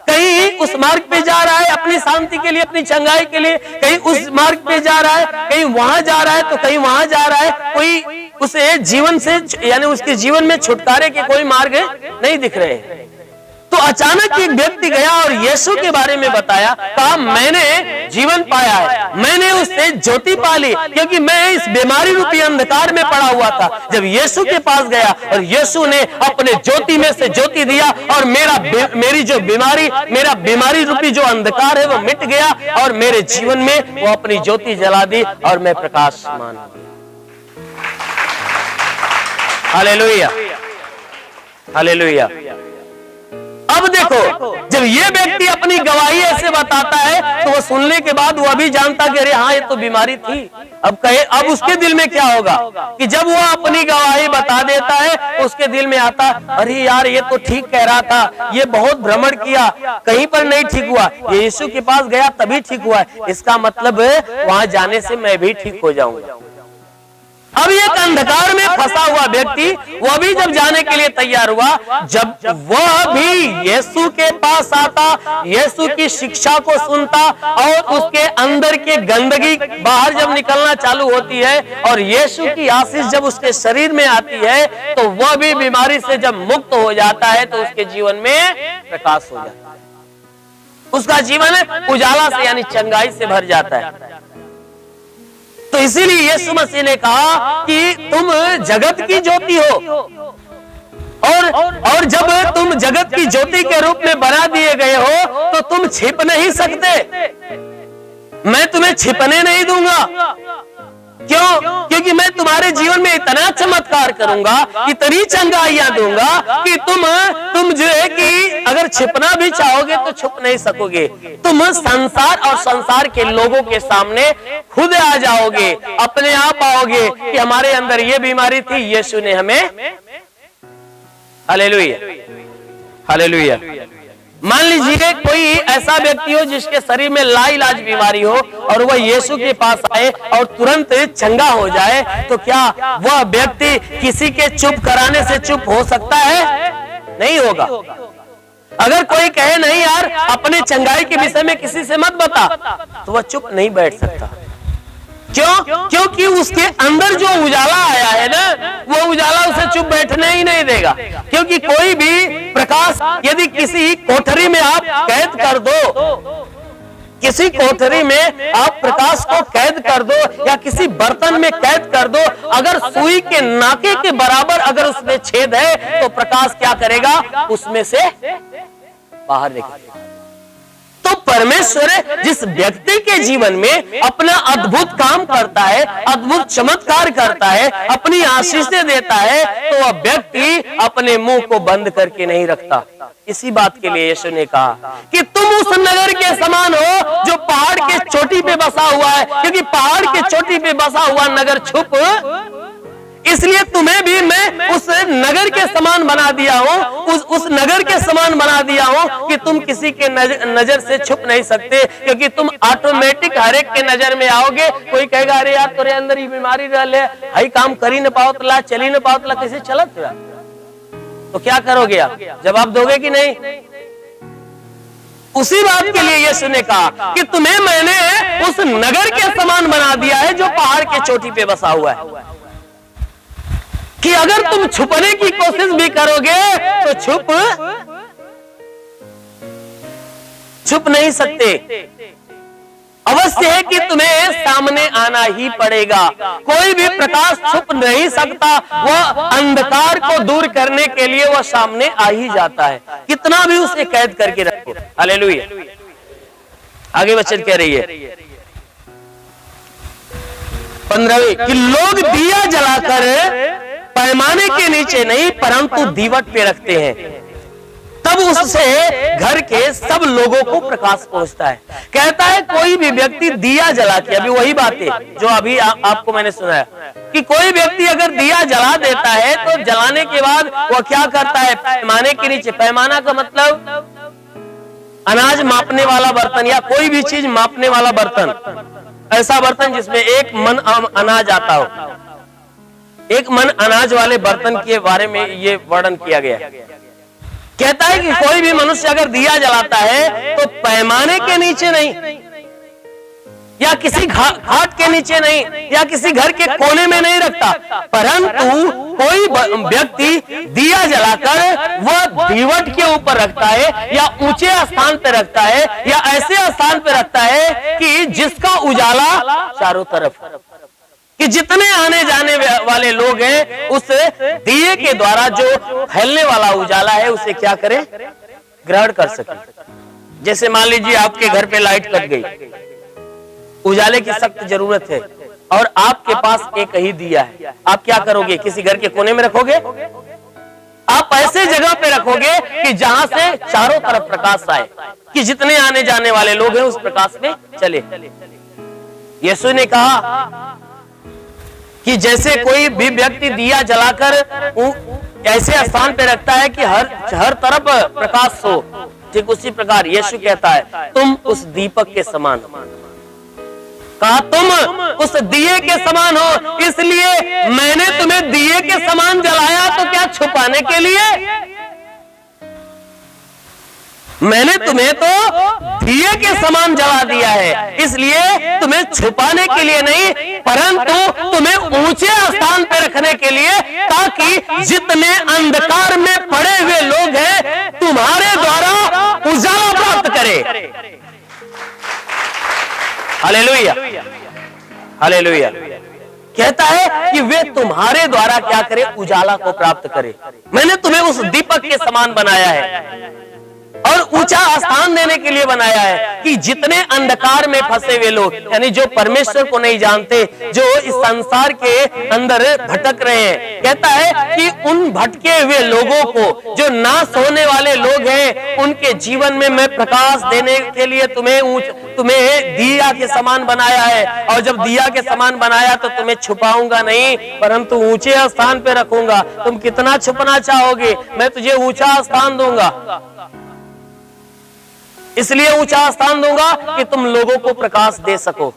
[SPEAKER 1] कहीं उस मार्ग पे जा रहा है अपनी शांति के लिए, अपनी चंगाई के लिए, कहीं उस मार्ग पे जा रहा है, कहीं वहां जा रहा है तो कहीं वहां जा रहा है, कोई उसे जीवन से, यानी उसके जीवन में छुटकारे के कोई मार्ग नहीं दिख रहे हैं। तो अचानक एक व्यक्ति गया और यीशु के बारे में बताया, कहा मैंने जीवन पाया है, मैंने उससे ज्योति पा ली, क्योंकि मैं इस बीमारी रूपी अंधकार में पड़ा हुआ था। जब यीशु के पास गया और यीशु ने अपने ज्योति में से ज्योति दिया और मेरी जो बीमारी, मेरा बीमारी रूपी जो अंधकार है वो मिट गया और मेरे जीवन में वो अपनी ज्योति जला दी और मैं प्रकाशमान हो गया। Hallelujah, hallelujah. अब देखो, जब ये व्यक्ति अपनी गवाही ऐसे बताता है तो वो सुनने के बाद वो भी जानता कि अरे हाँ, ये तो बीमारी थी। अब उसके दिल में क्या होगा कि जब वो अपनी गवाही बता देता है, उसके दिल में आता, अरे यार ये तो ठीक कह रहा था, ये बहुत भ्रमण किया, कहीं पर नहीं ठीक हुआ, ये यीशु के पास गया तभी ठीक हुआ, इसका मतलब वहां जाने से मैं भी ठीक हो जाऊंगा। अब एक अंधकार में फंसा हुआ व्यक्ति वह भी जब जाने के लिए तैयार हुआ, जब वह भी यीशु के पास आता, यीशु की शिक्षा को सुनता और उसके अंदर की गंदगी बाहर जब निकलना चालू होती है और यीशु की आशीष जब उसके शरीर में आती है, तो वह भी बीमारी से जब मुक्त हो जाता है तो उसके जीवन में प्रकाश हो जाता है, उसका जीवन उजाला से यानी चंगाई से भर जाता है। तो इसीलिए यीशु मसीह ने कहा कि तुम जगत की ज्योति हो और जब तुम जगत की ज्योति के रूप में बना दिए गए हो तो तुम छिप नहीं सकते, मैं तुम्हें छिपने नहीं दूंगा। क्यों? क्योंकि मैं तुम्हारे जीवन में इतना चमत्कार करूंगा, इतनी चंगाइयां दूंगा कि तुम जो है कि अगर छिपना भी चाहोगे तो छुप नहीं सकोगे। तुम संसार और संसार के लोगों के सामने खुद आ जाओगे, अपने आप आओगे कि हमारे अंदर ये बीमारी थी, यीशु ने हमें। Hallelujah, hallelujah. मान लीजिए कोई ऐसा व्यक्ति हो जिसके शरीर में लाइलाज बीमारी हो और वह यीशु के पास आए और तुरंत चंगा हो जाए, तो क्या वह व्यक्ति किसी के चुप कराने से चुप हो सकता है? नहीं होगा। अगर कोई कहे नहीं यार अपने चंगाई के विषय में किसी से मत बता, तो वह चुप नहीं बैठ सकता। क्यों? क्योंकि उसके अंदर जो उजाला आया है ना, वो उजाला उसे चुप बैठने ही नहीं देगा। क्योंकि कोई भी प्रकाश यदि किसी कोठरी में आप कैद कर दो, किसी कोठरी में आप प्रकाश को कैद कर दो या किसी बर्तन में कैद कर दो, अगर सुई के नाके के बराबर अगर उसमें छेद है तो प्रकाश क्या करेगा? उसमें से बाहर निकलेगा। तो परमेश्वर जिस व्यक्ति के जीवन में अपना अद्भुत काम करता है, अद्भुत चमत्कार करता है, अपनी आशीषें देता है, तो वह व्यक्ति अपने मुंह को बंद करके नहीं रखता। इसी बात के लिए यीशु ने कहा कि तुम उस नगर के समान हो जो पहाड़ के चोटी पे बसा हुआ है, क्योंकि पहाड़ के चोटी पे बसा हुआ नगर छुप, इसलिए तुम्हें भी मैं उस नगर के समान बना दिया हूं, उस नगर के समान बना दिया हूं कि तुम किसी के नजर से छुप नहीं सकते, क्योंकि तुम ऑटोमेटिक हर एक के नजर में आओगे। कोई कहेगा अरे यार तेरे अंदर ही बीमारी रहे, हई काम करी न पाओ तला, चली न पाओ तला, कैसे चलत हुआ? तो क्या करोगे आप? जवाब दोगे कि नहीं? उसी बात के लिए यीशु ने कहा कि तुम्हें मैंने उस नगर के समान बना दिया है जो पहाड़ के चोटी पे बसा हुआ है, कि अगर तुम छुपने की कोशिश भी करोगे तो छुप नहीं सकते। अवश्य है कि तुम्हें सामने आना ही पड़ेगा। कोई भी प्रकाश छुप नहीं सकता, वह अंधकार को दूर करने के लिए वह सामने आ ही जाता है, कितना भी उसे कैद करके रखो। हालेलुया। आगे वचन कह रही है 15वीं कि लोग दिया जलाकर पैमाने के नीचे नहीं परंतु दीवट पे रखते हैं, तब उससे घर के सब लोगों को प्रकाश पहुंचता है। कहता है कोई भी व्यक्ति दिया जला के, अभी वही बात है जो अभी आपको मैंने सुनाया कि कोई व्यक्ति अगर दिया जला देता है तो जलाने के बाद वह क्या करता है? पैमाने के नीचे, पैमाना का मतलब अनाज मापने वाला बर्तन या कोई भी चीज मापने वाला बर्तन, ऐसा बर्तन जिसमें एक मन अनाज आता हो, एक मन अनाज वाले बर्तन के बारे में ये वर्णन किया गया। कहता है कि कोई भी मनुष्य अगर दिया जलाता है तो पैमाने के नीचे नहीं, या किसी घाट के नीचे नहीं, या किसी घर के कोने में नहीं रखता, परंतु कोई व्यक्ति दिया जलाकर वह दीवट के ऊपर रखता है, या ऊंचे स्थान पे रखता है, या ऐसे स्थान पे रखता है कि जिसका उजाला चारों तरफ, कि जितने आने जाने वाले लोग हैं उस दिए के द्वारा जो फैलने वाला उजाला है उसे क्या करें, ग्रहण कर सके। जैसे मान लीजिए आपके घर पे लाइट कट गई, उजाले की सख्त जरूरत है और आपके पास एक ही दिया है, आप क्या करोगे, किसी घर के कोने में रखोगे? आप ऐसे जगह पे रखोगे कि जहां से चारों तरफ प्रकाश आए, कि जितने आने जाने वाले लोग हैं उस प्रकाश में चले। यीशु ने कहा कि जैसे कोई भी व्यक्ति दिया जलाकर ऐसे स्थान पे रखता है कि हर तरफ प्रकाश हो, ठीक उसी प्रकार यीशु कहता है तुम उस दीपक के समान हो। कहा तुम उस दिए के समान हो, इसलिए मैंने तुम्हें दिए के समान जलाया, तो क्या छुपाने के लिए? मैंने तुम्हें तो दिए के समान जला दिया है, इसलिए तुम्हें छुपाने के लिए नहीं, परंतु तुम्हें ऊंचे स्थान पर रखने के लिए, ताकि जितने अंधकार में पड़े हुए लोग हैं तुम्हारे द्वारा उजाला प्राप्त करें। Hallelujah, hallelujah. कहता है कि वे तुम्हारे द्वारा क्या करें, उजाला को प्राप्त करें। मैंने तुम्हें उस दीपक के समान बनाया है और ऊंचा स्थान देने के लिए बनाया है, कि जितने अंधकार में फंसे हुए लोग, यानी जो परमेश्वर को नहीं जानते, जो इस संसार के अंदर भटक रहे हैं, कहता है कि उन भटके हुए लोगों को, जो नाश होने वाले लोग हैं, उनके जीवन में मैं प्रकाश देने के लिए तुम्हें दिया के समान बनाया है। और जब दिया के समान बनाया तो तुम्हें छुपाऊंगा नहीं, परंतु ऊंचे स्थान पे रखूंगा। तुम कितना छुपना चाहोगे, मैं तुझे ऊंचा स्थान दूंगा। इसलिए ऊंचा स्थान दूंगा कि तुम लोगों को प्रकाश दे सको।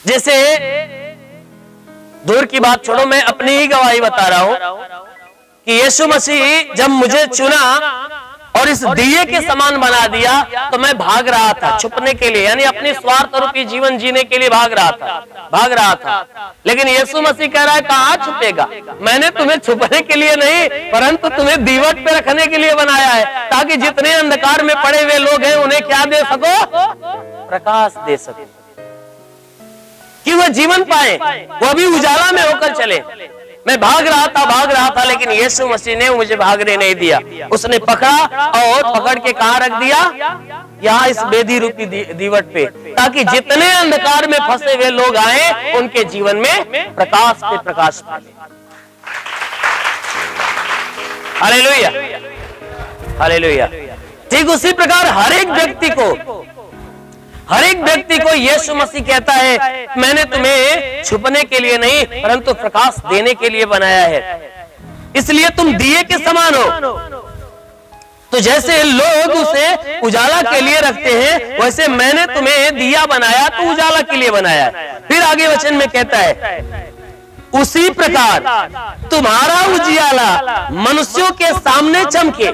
[SPEAKER 1] जैसे दूर की बात छोड़ो, मैं अपनी ही गवाही बता रहा हूं कि यीशु मसीह जब मुझे चुना और इस दिए के समान बना दिया, तो मैं भाग रहा था छुपने के लिए, यानी अपनी स्वार्थ रूपी जीवन जीने के लिए भाग रहा था। लेकिन यीशु मसीह कह रहा है कहां छुपेगा, मैंने तुम्हें छुपने के लिए नहीं, परंतु तुम्हें दीवट पे रखने के लिए बनाया है, ताकि जितने अंधकार में पड़े हुए लोग हैं उन्हें क्या दे सको, प्रकाश दे सको, कि वह जीवन पाए, वह भी उजाला में होकर चले। मैं भाग रहा था, लेकिन यीशु मसीह ने मुझे भागने नहीं दिया। उसने पकड़ा और पकड़ के कहां रख दिया, यहाँ इस बेदी रूपी दीवट पे, ताकि जितने अंधकार में फंसे हुए लोग आए उनके जीवन में प्रकाश पे प्रकाश पाए। Hallelujah, hallelujah. ठीक उसी प्रकार हर एक व्यक्ति को यीशु मसीह कहता है मैंने तुम्हें छुपने के लिए नहीं, परंतु प्रकाश देने के लिए बनाया है, इसलिए तुम दिए के समान हो। तो जैसे लोग उसे उजाला के लिए रखते हैं, वैसे मैंने तुम्हें दिया बनाया तो उजाला के लिए बनाया। फिर आगे वचन में कहता है उसी प्रकार तुम्हारा उजियाला मनुष्यों के सामने चमके,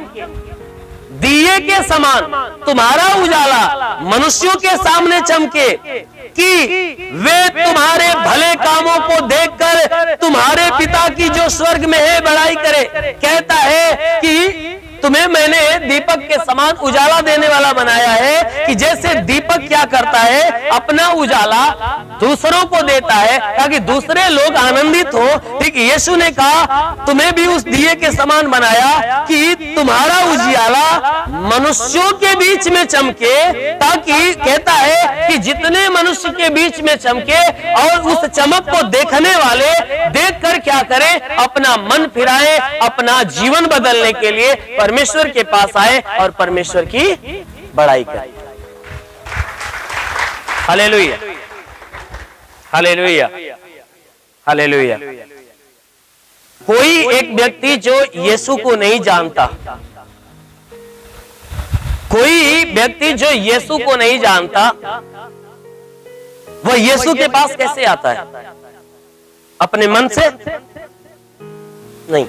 [SPEAKER 1] दिए के समान तुम्हारा उजाला मनुष्यों के सामने चमके, कि वे तुम्हारे भले कामों को देखकर तुम्हारे पिता की जो स्वर्ग में है बड़ाई करे। कहता है कि तुम्हें मैंने दीपक के समान उजाला देने वाला बनाया है, कि जैसे दीपक क्या करता है, अपना उजाला दूसरों को देता है ताकि दूसरे लोग आनंदित हो। ठीक यीशु ने कहा तुम्हें भी उस दिए के समान बनाया कि तुम्हारा उजाला मनुष्यों के बीच में चमके, ताकि कहता है कि जितने मनुष्य के बीच में चमके और उस चमक को देखने वाले देखकर क्या करें, अपना मन फिराए, अपना जीवन बदलने के लिए परमेश्वर के पास आए और परमेश्वर की बड़ाई करें। Hallelujah, hallelujah, hallelujah. कोई एक व्यक्ति जो यीशु को नहीं जानता, कोई व्यक्ति जो यीशु को नहीं जानता, वह यीशु के पास कैसे आता है? अपने मन से नहीं,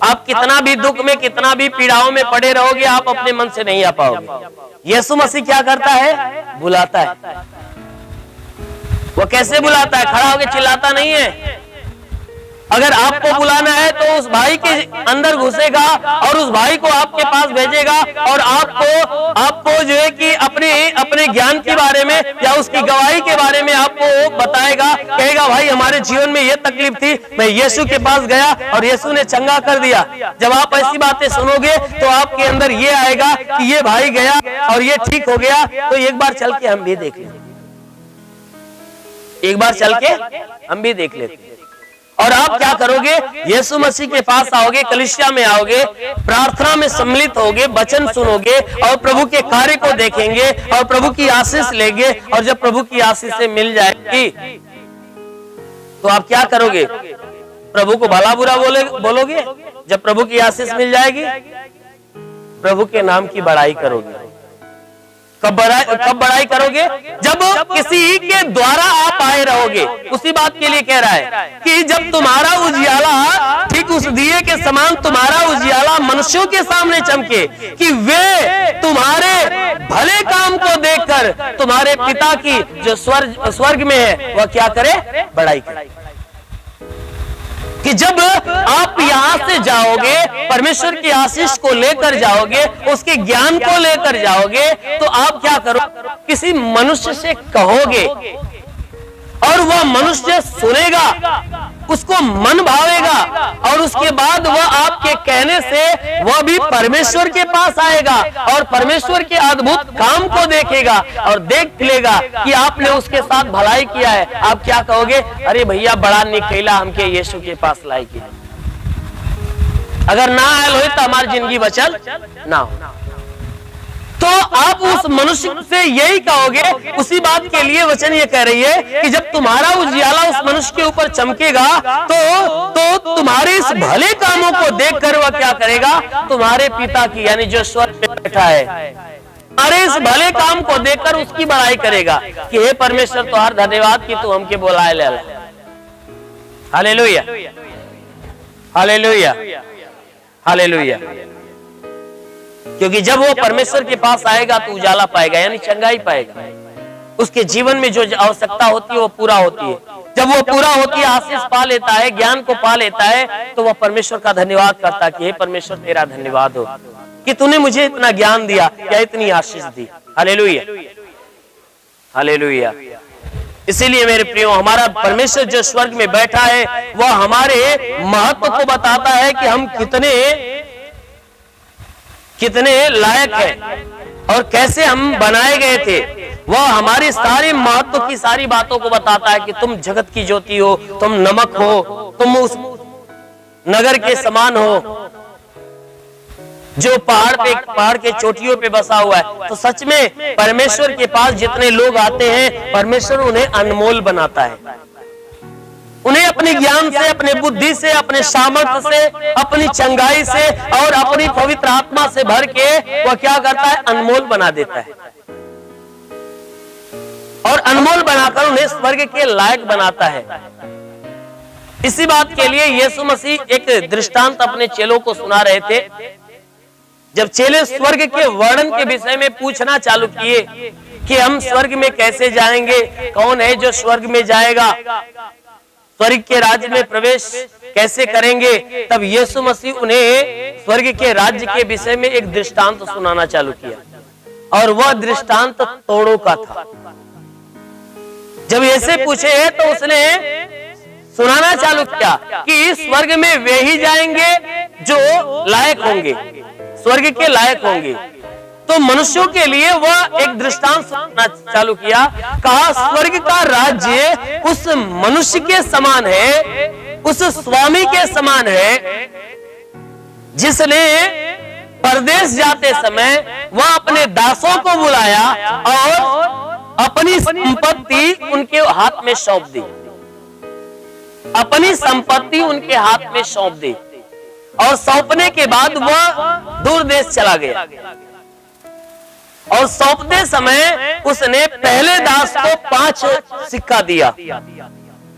[SPEAKER 1] आप कितना भी दुख में, कितना भी पीड़ाओं में पड़े रहोगे, आप अपने मन से नहीं आ पाओगे। यीशु मसीह क्या करता है? बुलाता है। वो कैसे बुलाता है? खड़ा होकर चिल्लाता नहीं है। अगर आपको बुलाना है तो उस भाई के अंदर घुसेगा और उस भाई को आपके पास भेजेगा और आपको जो है कि अपने ज्ञान के बारे में या उसकी गवाही के बारे में आपको बताएगा, कहेगा भाई हमारे जीवन में ये तकलीफ थी, मैं यीशु के पास गया और यीशु ने चंगा कर दिया। जब आप ऐसी बातें सुनोगे तो आपके अंदर ये आएगा कि ये भाई गया और ये ठीक हो गया, तो एक बार चल के हम भी देख लें, एक बार चल के हम भी देख लेते। और आप क्या करोगे? यीशु मसीह के पास आओगे, कलीसिया में आओगे, प्रार्थना में सम्मिलित होगे, वचन सुनोगे और प्रभु के कार्य को देखेंगे और प्रभु की आशीष लेंगे। और जब प्रभु की आशीष से मिल जाएगी तो आप क्या करोगे? प्रभु को भला बुरा बोलोगे। जब प्रभु की आशीष मिल जाएगी, प्रभु के नाम की बड़ाई करोगे। कब बड़ाई करोगे? जब किसी के द्वारा आप आए रहोगे। उसी बात के लिए कह रहा है कि जब तुम्हारा उजियाला ठीक उस दिए के समान तुम्हारा उजियाला मनुष्यों के सामने चमके, कि वे तुम्हारे भले काम को देखकर तुम्हारे पिता की जो स्वर्ग में है वह क्या करे? बड़ाई करे। कि जब आप यहां से जाओगे, परमेश्वर की आशीष को लेकर जाओगे, उसके ज्ञान को लेकर जाओगे, तो आप क्या करो? किसी मनुष्य से कहोगे और वह मनुष्य सुनेगा, उसको मन भावेगा और उसके बाद वह आपके कहने से वह भी परमेश्वर के पास आएगा और परमेश्वर के अद्भुत काम को देखेगा और देख लेगा कि आपने उसके साथ भलाई किया है। आप क्या कहोगे? अरे भैया बड़ा निकैला हमके यीशु के पास लाई किया। अगर ना आयल हो तो हमारी जिंदगी बचल ना हो। तो आप उस मनुष्य से यही कहोगे। उसी बात के लिए वचन ये कह रही है कि जब तुम्हारा उजियाला उस मनुष्य के ऊपर चमकेगा तो तुम्हारे इस भले कामों को देखकर वह क्या करेगा? तुम्हारे पिता की, यानी जो स्वर्ग में बैठा है, तुम्हारे इस भले काम को देखकर उसकी बड़ाई करेगा कि हे परमेश्वर तुहार धन्यवाद कि तू हमके बुलाए ले। Hallelujah, hallelujah, hallelujah. क्योंकि जब वो परमेश्वर के पास आएगा तो उजाला पाएगा, यानी चंगाई पाएगा। उसके जीवन में जो आवश्यकता होती है वो पूरा होती है। जब वो पूरा होती है, आशीष पा लेता है, ज्ञान को पा लेता है, तो वह परमेश्वर का धन्यवाद करता है कि हे परमेश्वर तेरा धन्यवाद हो कि तूने मुझे इतना ज्ञान दिया या इतनी आशीष दी। Hallelujah, hallelujah. इसीलिए मेरे प्रियो, हमारा परमेश्वर जो स्वर्ग में बैठा है वह हमारे महत्व को बताता है कि हम कितने लायक हैं और कैसे हम बनाए गए थे। वह हमारी सारी महत्व की सारी बातों को बताता है कि तुम जगत की ज्योति हो, तुम नमक हो, तुम उस नगर के समान हो जो पहाड़ के चोटियों पे बसा हुआ है। तो सच में परमेश्वर के पास जितने लोग आते हैं, परमेश्वर उन्हें अनमोल बनाता है। उन्हें अपने ज्ञान से, अपने बुद्धि से, अपने सामर्थ्य से, अपनी चंगाई से और अपनी पवित्र आत्मा से भर के वह क्या करता है? अनमोल बना देता है और अनमोल बनाकर उन्हें स्वर्ग के लायक बनाता है। इसी बात के लिए यीशु मसीह एक दृष्टांत अपने चेलों को सुना रहे थे। जब चेले स्वर्ग के वर्णन के विषय में पूछना चालू किए कि हम स्वर्ग में कैसे जाएंगे, कौन है जो स्वर्ग में जाएगा, स्वर्ग के राज्य में प्रवेश कैसे करेंगे, तब यीशु मसीह उन्हें स्वर्ग के राज्य के विषय में एक दृष्टांत सुनाना चालू किया और वह दृष्टांत तोड़ों का था। जब ऐसे पूछे तो उसने सुनाना चालू किया कि स्वर्ग में वे ही जाएंगे जो लायक होंगे, स्वर्ग के लायक होंगे। तो मनुष्यों के लिए वह एक दृष्टांत सुनाना चालू किया। कहा स्वर्ग का राज्य उस मनुष्य के समान है, उस स्वामी के समान है जिसने परदेश जाते समय वह अपने दासों को बुलाया और अपनी संपत्ति उनके हाथ में सौंप दी, अपनी संपत्ति उनके हाथ में सौंप दी और सौंपने के बाद वह दूर देश चला गया। और सौंपते समय उसने पहले दास को 5 सिक्का दिया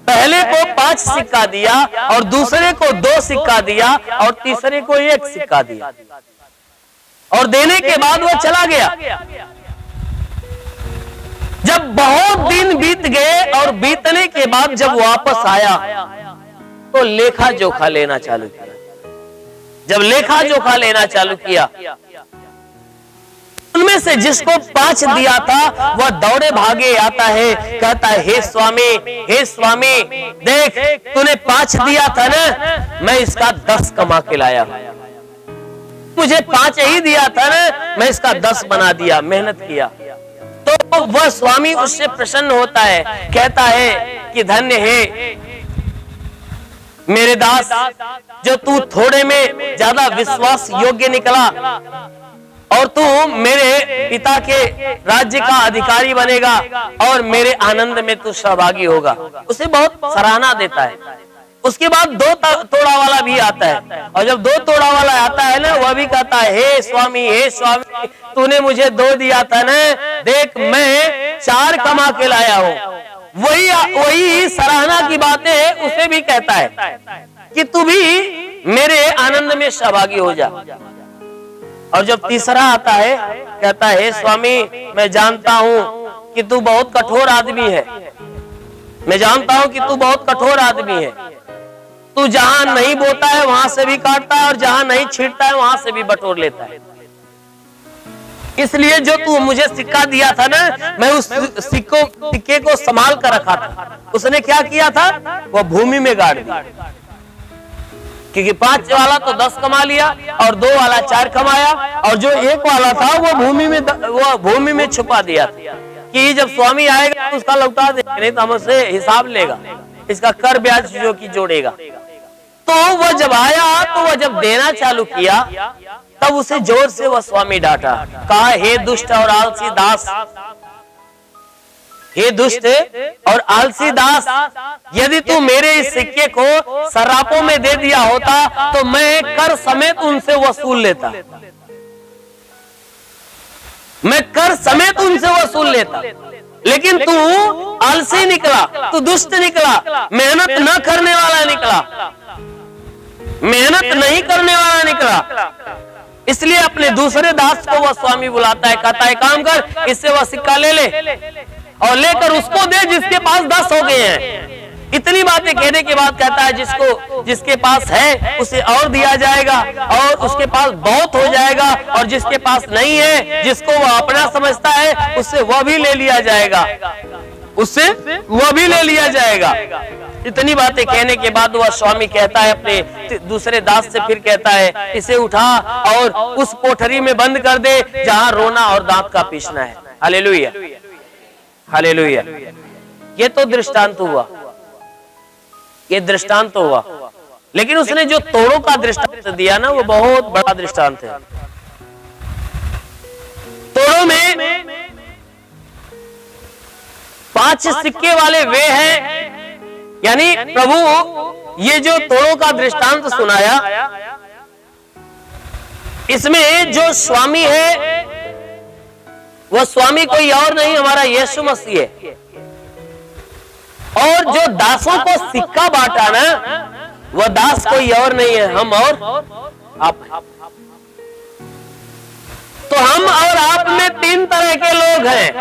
[SPEAKER 1] पहले को 5 सिक्का दिया और दूसरे को 2 सिक्का दिया और तीसरे को 1 सिक्का दिया और देने के बाद वह चला गया। जब बहुत दिन बीत गए और बीतने के बाद जब वापस आया तो लेखा जोखा लेना चालू किया। जब लेखा जोखा लेना चालू किया, उनमें से जिसको 5 दिया था वह दौड़े भागे आता है, कहता है हे स्वामी देख तूने 5 दिया था ना, मैं इसका 10 कमा के लाया। मुझे 5 ही दिया था ना, मैं इसका 10 बना दिया, मेहनत किया। तो वह स्वामी उससे प्रसन्न होता है, कहता है कि धन्य है मेरे दास, जो तू थोड़े में ज्यादा विश्वास योग्य निकला और तू मेरे पिता के राज्य का अधिकारी बनेगा और मेरे आनंद में तू सहभागी होगा। उसे बहुत सराहना देता है। उसके बाद 2 तोड़ा वाला भी आता है और जब 2 तोड़ा वाला आता है ना, वह भी कहता है हे स्वामी तूने मुझे 2 दिया था ना, देख मैं 4 कमा के लाया हूँ। वही सराहना की बातें उसे भी कहता है कि तू भी मेरे आनंद में सहभागी हो जा। और जब तीसरा आता है, कहता है हे स्वामी मैं जानता हूं कि तू बहुत कठोर आदमी है, मैं जानता हूं कि तू बहुत कठोर आदमी है। तू जहां नहीं बोता है वहां से भी काटता है और जहां नहीं छींटता है वहां से भी बटोर लेता है। इसलिए जो तू मुझे सिक्का दिया था ना, मैं उस सिक्के को संभाल कर रखा था। उसने क्या किया था, वह भूमि में गाड़ दिया। क्योंकि 5 वाला तो 10 कमा लिया और 2 वाला 4 कमाया और जो 1 वाला था वो भूमि में छुपा दिया कि जब स्वामी आएगा तो उसका लौटा देगा, नहीं तो हमसे हिसाब लेगा, इसका कर ब्याज जो कि जोड़ेगा। तो वह जब आया तो वह जब देना चालू किया तब उसे जोर से वह स्वामी डांटा, कहा हे दुष्ट और आलसी दास, हे दुष्ट और आलसी दास, यदि तू मेरे इस सिक्के को सरापों में दे दिया होता तो मैं कर समेत उनसे वसूल लेता, मैं कर समेत उनसे वसूल लेता। लेकिन तू आलसी निकला, तू दुष्ट निकला, मेहनत न करने वाला निकला, मेहनत नहीं करने वाला निकला। इसलिए अपने दूसरे दास को वह स्वामी बुलाता है, कहता है काम कर, इससे वह सिक्का ले ले और लेकर उसको दे जिसके पास 10 हो गए हैं। इतनी बातें कहने के बाद कहता है जिसके पास है उसे और दिया जाएगा और उसके पास बहुत हो जाएगा, और जिसके पास नहीं है, जिसको वह अपना समझता है, उससे वह भी ले लिया जाएगा, उससे वह भी ले लिया जाएगा। इतनी बातें कहने के बाद वह स्वामी कहता है अपने दूसरे दास से, फिर कहता है इसे उठा और उस कोठरी में बंद कर दे जहां रोना और दांत का पीसना है। Hallelujah, hallelujah. ये तो दृष्टांत हुआ, ये दृष्टांत हुआ, लेकिन उसने जो तोड़ों का दृष्टांत दिया ना, वो बहुत बड़ा दृष्टांत है। तोड़ों में 5 सिक्के वाले वे हैं, यानी प्रभु ये जो तोड़ों का दृष्टांत सुनाया, इसमें जो स्वामी है वह स्वामी कोई और नहीं, हमारा यीशु मसीह है। और जो दासों को सिक्का बांटा ना, वह दास कोई और नहीं है, हम और आप। तो हम और आप में 3 तरह के लोग हैं,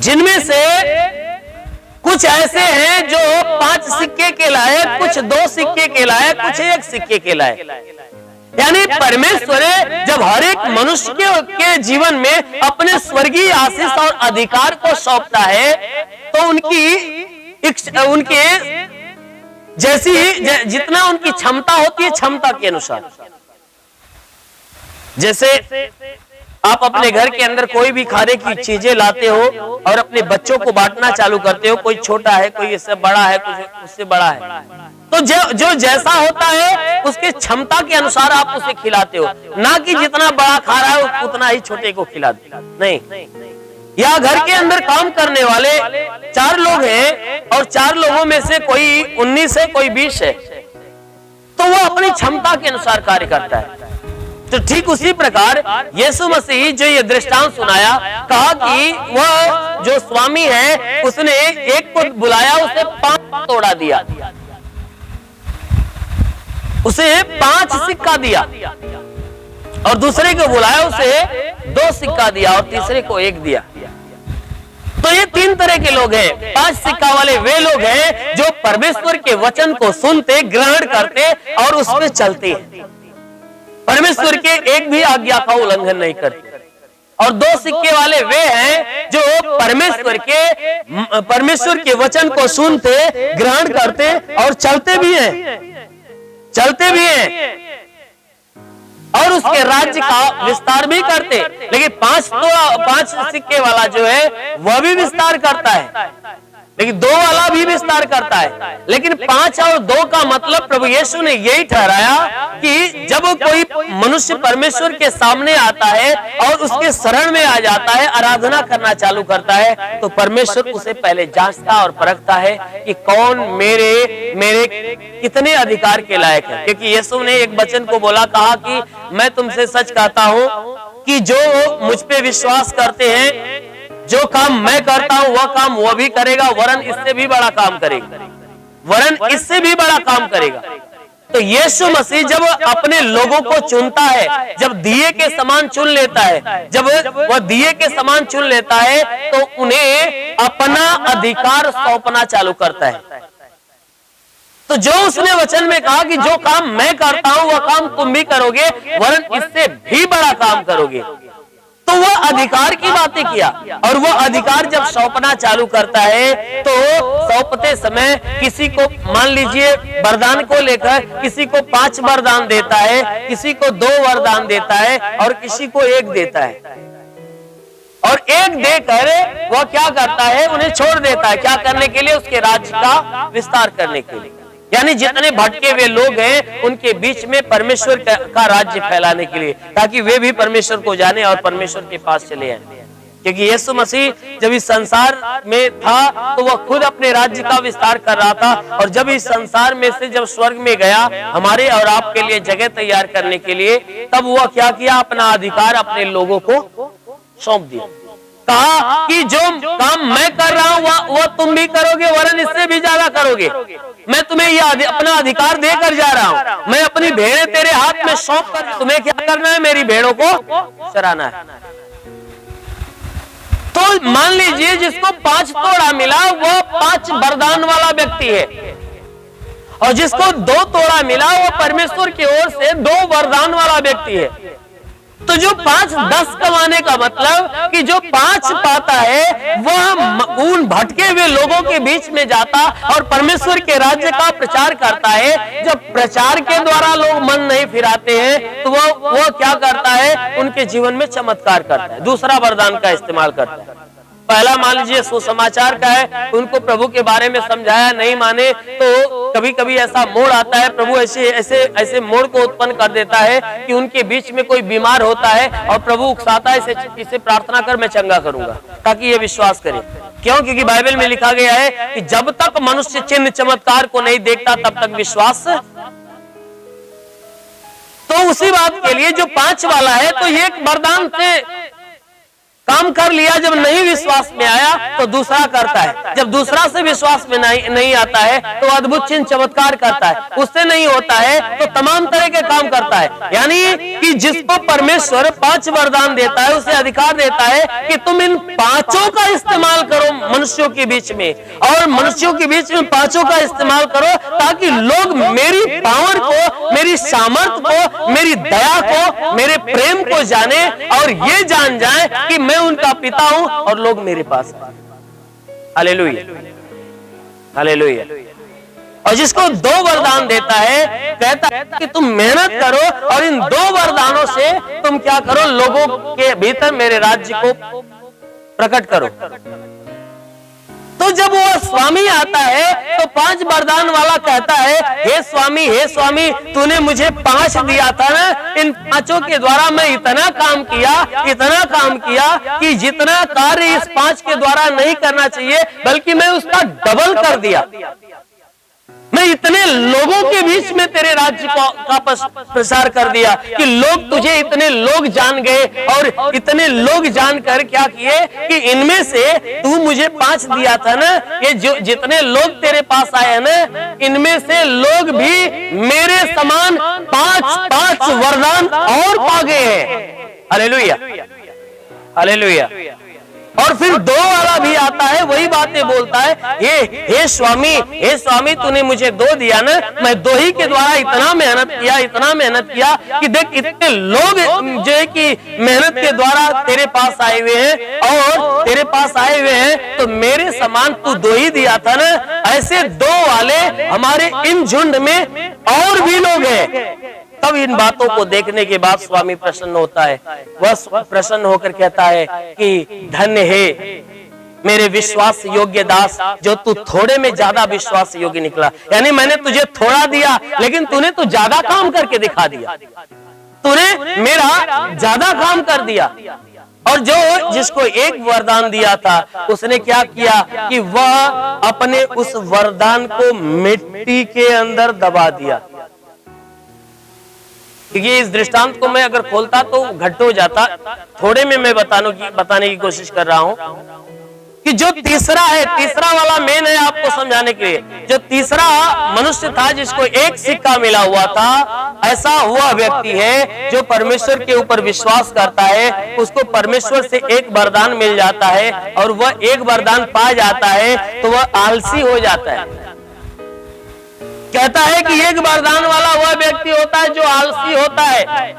[SPEAKER 1] जिनमें से कुछ ऐसे हैं जो 5 सिक्के के लायक, कुछ 2 सिक्के के लायक, कुछ 1 सिक्के के लायक। यानी परमेश्वर जब हर एक मनुष्य के जीवन में अपने स्वर्गीय आशीष और अधिकार को सौंपता है, तो उनके जैसी जितना उनकी क्षमता होती है, क्षमता के अनुसार। जैसे आप अपने घर के अंदर कोई भी खाने की चीजें लाते हो और अपने बच्चों को बांटना चालू करते हो, कोई छोटा है, कोई इससे बड़ा है, कुछ उससे बड़ा है, तो जो जैसा होता है उसके क्षमता के अनुसार आप उसे खिलाते हो, ना कि जितना बड़ा खा रहा है उतना ही छोटे को खिला दो। नहीं, या घर के अंदर काम करने वाले 4 लोग हैं और 4 लोगों में से कोई 19 है, कोई 20 है, तो वो अपनी क्षमता के अनुसार कार्य करता है। तो ठीक उसी प्रकार यीशु मसीह जो ये दृष्टांत सुनाया, कहा कि वह जो स्वामी है उसने एक को बुलाया, उसे 5 तोड़ा दिया, उसे 5 सिक्का दिया, और दूसरे को बुलाया, उसे 2 सिक्का दिया, और तीसरे को 1 दिया। तो ये 3 तरह के लोग हैं। 5 सिक्का वाले वे लोग हैं जो परमेश्वर के वचन को सुनते, ग्रहण करते और उस पर चलते हैं, परमेश्वर के एक भी आज्ञा का उल्लंघन नहीं करते। और 2 सिक्के वाले वे हैं जो परमेश्वर के वचन को सुनते, ग्रहण करते और चलते भी हैं और उसके राज्य का विस्तार भी करते। लेकिन 5 सिक्के वाला जो है वह भी विस्तार करता है, लेकिन 2 वाला भी विस्तार करता है। लेकिन 5 और 2 का मतलब प्रभु यीशु ने यही ठहराया कि जब कोई मनुष्य परमेश्वर के सामने आता है और उसके शरण में आ जाता है, आराधना करना चालू करता है, तो परमेश्वर उसे पहले जांचता और परखता है कि कौन मेरे कितने अधिकार के लायक है। क्योंकि यीशु ने एक वचन को बोला, कहा कि मैं तुमसे सच कहता हूं कि जो मुझ पे विश्वास करते हैं, जो काम मैं करता हूं वह काम वह भी करेगा, वरन इससे भी बड़ा काम करेगा। तो यीशु मसीह जब अपने लोगों को चुनता है, जब दिए के समान चुन लेता है, जब वह दिए के समान चुन लेता है, तो उन्हें अपना अधिकार सौंपना चालू करता है। तो जो उसने वचन में कहा कि जो काम मैं करता हूं वह काम तुम भी करोगे, वरन इससे भी बड़ा काम करोगे, तो वह अधिकार की बातें किया। और वह अधिकार जब सौंपना चालू करता है, तो सौंपते समय किसी को, मान लीजिए वरदान को लेकर, किसी को 5 वरदान देता है, किसी को 2 वरदान देता है और किसी को 1 देता है। और 1 देकर वह क्या करता है, उन्हें छोड़ देता है। क्या करने के लिए? उसके राज्य का विस्तार करने के लिए। यानी जितने भटके हुए लोग हैं उनके बीच में परमेश्वर का राज्य फैलाने के लिए, ताकि वे भी परमेश्वर को जाने और परमेश्वर के पास चले आए। क्योंकि यीशु मसीह जब इस संसार में था तो वह खुद अपने राज्य का विस्तार कर रहा था, और जब इस संसार में से जब स्वर्ग में गया हमारे और आपके लिए जगह तैयार करने के लिए, तब वह क्या किया, अपना अधिकार अपने लोगों को सौंप दिया। कहा कि जो काम मैं कर रहा हूं वह तुम भी करोगे, वरन इससे भी ज्यादा करोगे। मैं तुम्हें यह अपना अधिकार देकर जा रहा हूं। मैं अपनी भेड़ें तेरे हाथ में सौंप कर, तुम्हें क्या करना है, मेरी भेड़ों को चराना है। तो मान लीजिए जिसको 5 तोड़ा मिला वह 5 वरदान वाला व्यक्ति है, और जिसको 2 तोड़ा मिला वो परमेश्वर की ओर से 2 वरदान वाला व्यक्ति है। तो जो 5-10 कमाने का मतलब कि जो 5 पाता है वह उन भटके हुए लोगों के बीच में जाता और परमेश्वर के राज्य का प्रचार करता है। जब प्रचार के द्वारा लोग मन नहीं फिराते हैं तो वो क्या करता है, उनके जीवन में चमत्कार करता है, दूसरा वरदान का इस्तेमाल करता है। पहला मान लीजिए सुसमाचार का है, उनको प्रभु के बारे में समझाया, नहीं माने तो कभी कभी ऐसा मोड़ आता है, प्रभु ऐसे मोड़ को उत्पन्न कर देता है कि उनके बीच में कोई बीमार होता है और प्रभु उकसाता है, इसे प्रार्थना कर मैं चंगा करूंगा, ताकि ये विश्वास करे। क्यों? क्योंकि बाइबल में लिखा गया है कि जब तक मनुष्य चिन्ह चमत्कार को नहीं देखता तब तक विश्वास। तो उसी बात के लिए जो 5 वाला है, तो ये एक वरदान से काम कर लिया, जब नहीं विश्वास में आया तो दूसरा करता है, जब दूसरा से विश्वास में नहीं आता है तो अद्भुत चिन्ह चमत्कार करता है, उससे नहीं होता है तो तमाम तरह के काम करता है। यानी कि जिसको परमेश्वर 5 वरदान देता है उसे अधिकार देता है कि तुम इन 5 का इस्तेमाल करो मनुष्यों के बीच में, और मनुष्यों के बीच में 5 का इस्तेमाल करो, ताकि लोग मेरी पावर को, मेरी सामर्थ को, मेरी दया को, मेरे प्रेम को जाने और ये जान जाए कि मैं उनका पिता हूं और लोग मेरे पास हैं। Hallelujah, hallelujah. और जिसको 2 वरदान देता है, कहता है कि तुम मेहनत करो और इन 2 वरदानों से तुम क्या करो, लोगों के भीतर मेरे राज्य को प्रकट करो। तो जब वो स्वामी आता है तो 5 वरदान वाला कहता है, हे स्वामी तूने मुझे 5 दिया था ना, इन 5 के द्वारा मैं इतना काम किया कि जितना कार्य इस 5 के द्वारा नहीं करना चाहिए बल्कि मैं उसका डबल कर दिया। मैं इतने लोगों के बीच में तेरे राज्य का प्रसार कर दिया कि लोग तुझे, इतने लोग जान गए और इतने लोग जानकर क्या किए कि इनमें से तू मुझे 5 दिया था ना, ये जो जितने लोग तेरे पास आए हैं ना, इनमें से लोग भी मेरे समान 5 वरदान और पा गए हैं। Hallelujah, hallelujah. और फिर 2 वाला भी आता है, वही बातें बोलता है, हे स्वामी तूने मुझे 2 दिया ना, मैं 2 ही के द्वारा इतना मेहनत किया कि देख इतने लोग जो है कि मेहनत के द्वारा तेरे पास आए हुए हैं और तेरे पास आए हुए हैं, तो मेरे समान तू 2 ही दिया था ना, ऐसे 2 वाले हमारे इन झुंड में और भी लोग हैं। तब इन बातों को देखने के बाद स्वामी प्रसन्न होता है। वह प्रसन्न होकर कहता है कि धन्य है मेरे विश्वास योग्य दास, जो तू थोड़े में ज्यादा विश्वास योग्य निकला। यानी मैंने तुझे थोड़ा दिया, लेकिन तूने तो ज्यादा काम करके दिखा दिया, तूने मेरा ज्यादा काम कर दिया। और जो जिसको 1 वरदान दिया था, उसने क्या किया कि वह अपने उस वरदान को मिट्टी के अंदर दबा दिया। क्योंकि इस दृष्टांत को मैं अगर खोलता तो घट हो जाता। थोड़े में मैं बताने की कोशिश कर रहा हूं कि जो तीसरा वाला मेन है आपको समझाने के लिए। जो तीसरा मनुष्य था जिसको 1 सिक्का मिला हुआ था, ऐसा हुआ व्यक्ति है जो परमेश्वर के ऊपर विश्वास करता है, उसको परमेश्वर से 1 वरदान मिल जाता है और वह 1 वरदान पा जाता है तो वह आलसी हो जाता है। कहता है कि 1 वरदान वाला वह व्यक्ति होता है जो आलसी होता है,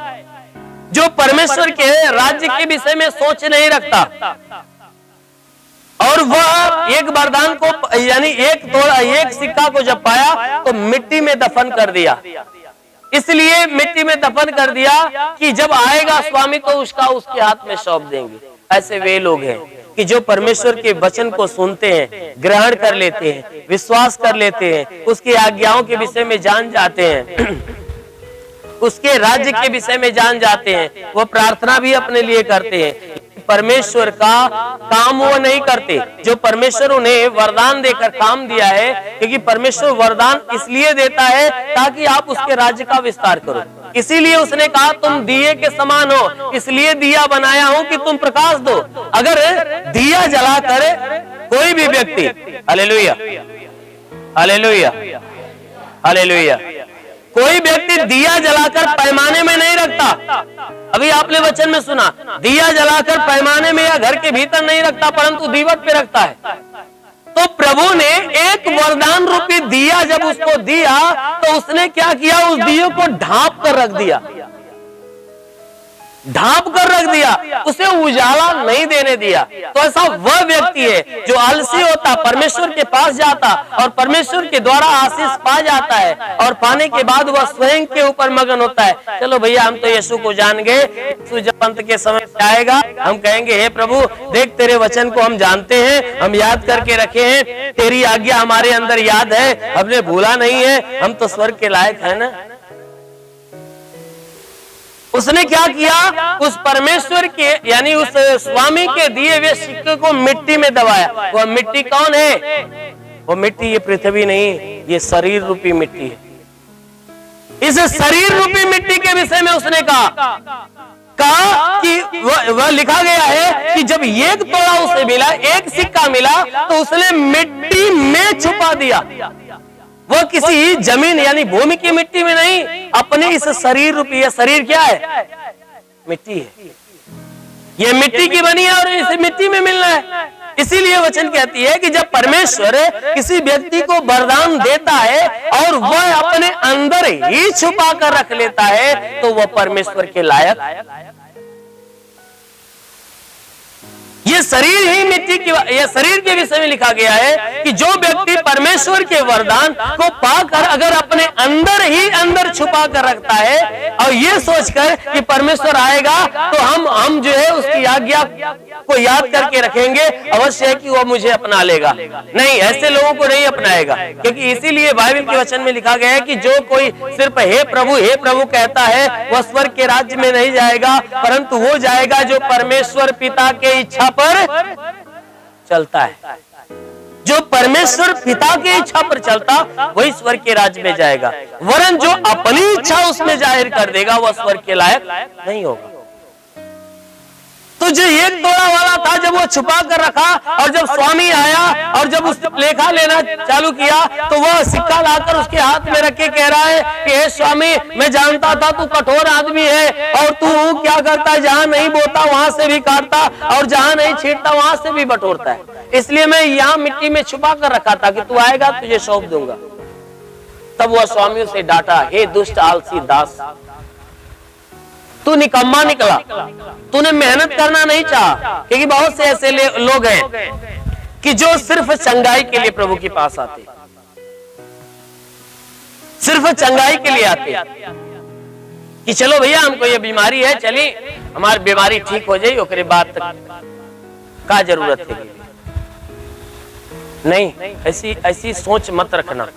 [SPEAKER 1] जो परमेश्वर के राज्य के विषय में सोच नहीं रखता। और वह 1 वरदान को यानी 1 सिक्का को जब पाया तो मिट्टी में दफन कर दिया। इसलिए मिट्टी में दफन कर दिया कि जब आएगा स्वामी तो उसके हाथ में सौंप देंगे। ऐसे वे लोग हैं कि जो परमेश्वर के वचन को सुनते हैं, ग्रहण कर लेते हैं, विश्वास कर लेते हैं, उसकी आज्ञाओं के विषय में जान जाते हैं, उसके राज्य के विषय में जान जाते हैं, वो प्रार्थना भी अपने लिए करते हैं। परमेश्वर का काम वो नहीं करते जो परमेश्वर उन्हें वरदान देकर काम दिया है, क्योंकि परमेश्वर वरदान इसलिए देता है ताकि आप उसके राज्य का विस्तार करो। इसीलिए उसने कहा तुम दिए के समान हो, इसलिए दिया बनाया हूं कि तुम प्रकाश दो। अगर दिया जलाकर कोई भी व्यक्ति, हालेलुया हालेलुया हालेलुया, कोई व्यक्ति दिया जलाकर पैमाने में नहीं रखता। अभी आपने वचन में सुना, दिया जलाकर पैमाने में या घर के भीतर नहीं रखता, परंतु दीवट पे रखता है। तो प्रभु ने 1 वरदान रूपी दिया जब उसको दिया तो उसने क्या किया, उस दिए को ढांप कर रख दिया, उसे उजाला नहीं देने दिया। तो ऐसा वह व्यक्ति है जो आलसी होता, परमेश्वर के पास जाता और परमेश्वर के द्वारा आशीष पा जाता है, और पाने के बाद वह स्वयं के ऊपर मगन होता है। चलो भैया हम तो यीशु को जान गए, यीशु जब अंत के समय आएगा हम कहेंगे हे प्रभु देख तेरे वचन को हम जानते हैं, हम याद करके रखे हैं, तेरी आज्ञा हमारे अंदर याद है, हमने भूला नहीं है, हम तो स्वर्ग के लायक है ना। उसने क्या किया, उस परमेश्वर के यानी उस स्वामी के दिए हुए सिक्के को मिट्टी में दबाया। वह मिट्टी कौन है? वो मिट्टी ये पृथ्वी नहीं, ये शरीर रूपी मिट्टी है। इस शरीर रूपी मिट्टी के विषय में उसने कहा कि वह लिखा गया है कि जब 1 तोड़ा उसे मिला, 1 सिक्का मिला, तो उसने मिट्टी में छुपा दिया। वो किसी जमीन यानी भूमि की मिट्टी में नहीं, अपने इस शरीर रूपी, ये शरीर क्या है? मिट्टी है। ये मिट्टी की बनी है और इसे मिट्टी में मिलना है। इसीलिए वचन कहती है कि जब परमेश्वर किसी व्यक्ति को वरदान देता है और वह अपने अंदर ही छुपा कर रख लेता है तो वह परमेश्वर के लायक। ये शरीर ही मिट्टी की, ये शरीर के विषय में लिखा गया है कि जो व्यक्ति परमेश्वर के वरदान को पाकर अगर अपने अंदर ही अंदर छुपा कर रखता है और ये सोचकर कि परमेश्वर आएगा तो हम जो है उसकी आज्ञा को याद करके रखेंगे, अवश्य है कि वो मुझे अपना लेगा। नहीं, ऐसे लोगों को नहीं अपनाएगा, क्योंकि इसीलिए बाइबल के वचन में लिखा गया है कि जो कोई सिर्फ हे प्रभु कहता है वह स्वर्ग के राज्य में नहीं जाएगा, परंतु वो जाएगा जो परमेश्वर पिता के इच्छा पर चलता है, जो परमेश्वर पिता की इच्छा पर चलता वही स्वर्ग के राज्य में जाएगा, वरन जो अपनी इच्छा उसमें जाहिर कर देगा वह स्वर्ग के लायक नहीं होगा। तो जो एक तोड़ा वाला था, जब वो छुपा कर रखा और जब स्वामी आया और जब उसने लेखा लेना चालू किया तो वह सिक्का लाकर उसके हाथ में रख के कह रहा है कि हे स्वामी, मैं जानता था तू कठोर आदमी है और तू क्या करता है, जहां नहीं बोता वहां से भी काटता और जहां नहीं छींटता वहां से भी बटोरता है, इसलिए मैं यहाँ मिट्टी में छुपा कर रखा था कि तू आएगा तुझे सौंप दूंगा। तब वह स्वामी उसे डांटा, हे दुष्ट आलसी दास, तू निकम्मा निकला, तूने मेहनत करना नहीं चाहा। क्योंकि बहुत से ऐसे लोग हैं कि जो सिर्फ चंगाई के लिए प्रभु के पास आते, सिर्फ चंगाई के लिए आते कि चलो भैया हमको ये बीमारी है, चलिए हमारी बीमारी ठीक हो जाए, ओकरे बाद का जरूरत है। नहीं, ऐसी सोच मत रखना।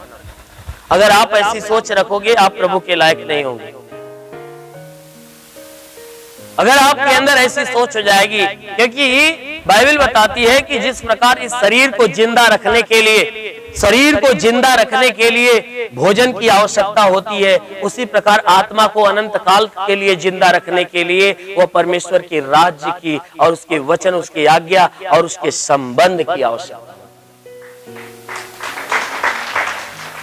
[SPEAKER 1] अगर आप ऐसी सोच रखोगे आप प्रभु के लायक नहीं होंगे। अगर आपके अंदर ऐसी सोच हो जाएगी, क्योंकि बाइबल बताती है कि जिस प्रकार इस शरीर को जिंदा रखने के लिए भोजन की आवश्यकता होती है, उसी प्रकार आत्मा को अनंत काल के लिए जिंदा रखने के लिए वह परमेश्वर के राज्य की और उसके वचन, उसकी आज्ञा और उसके संबंध की आवश्यकता।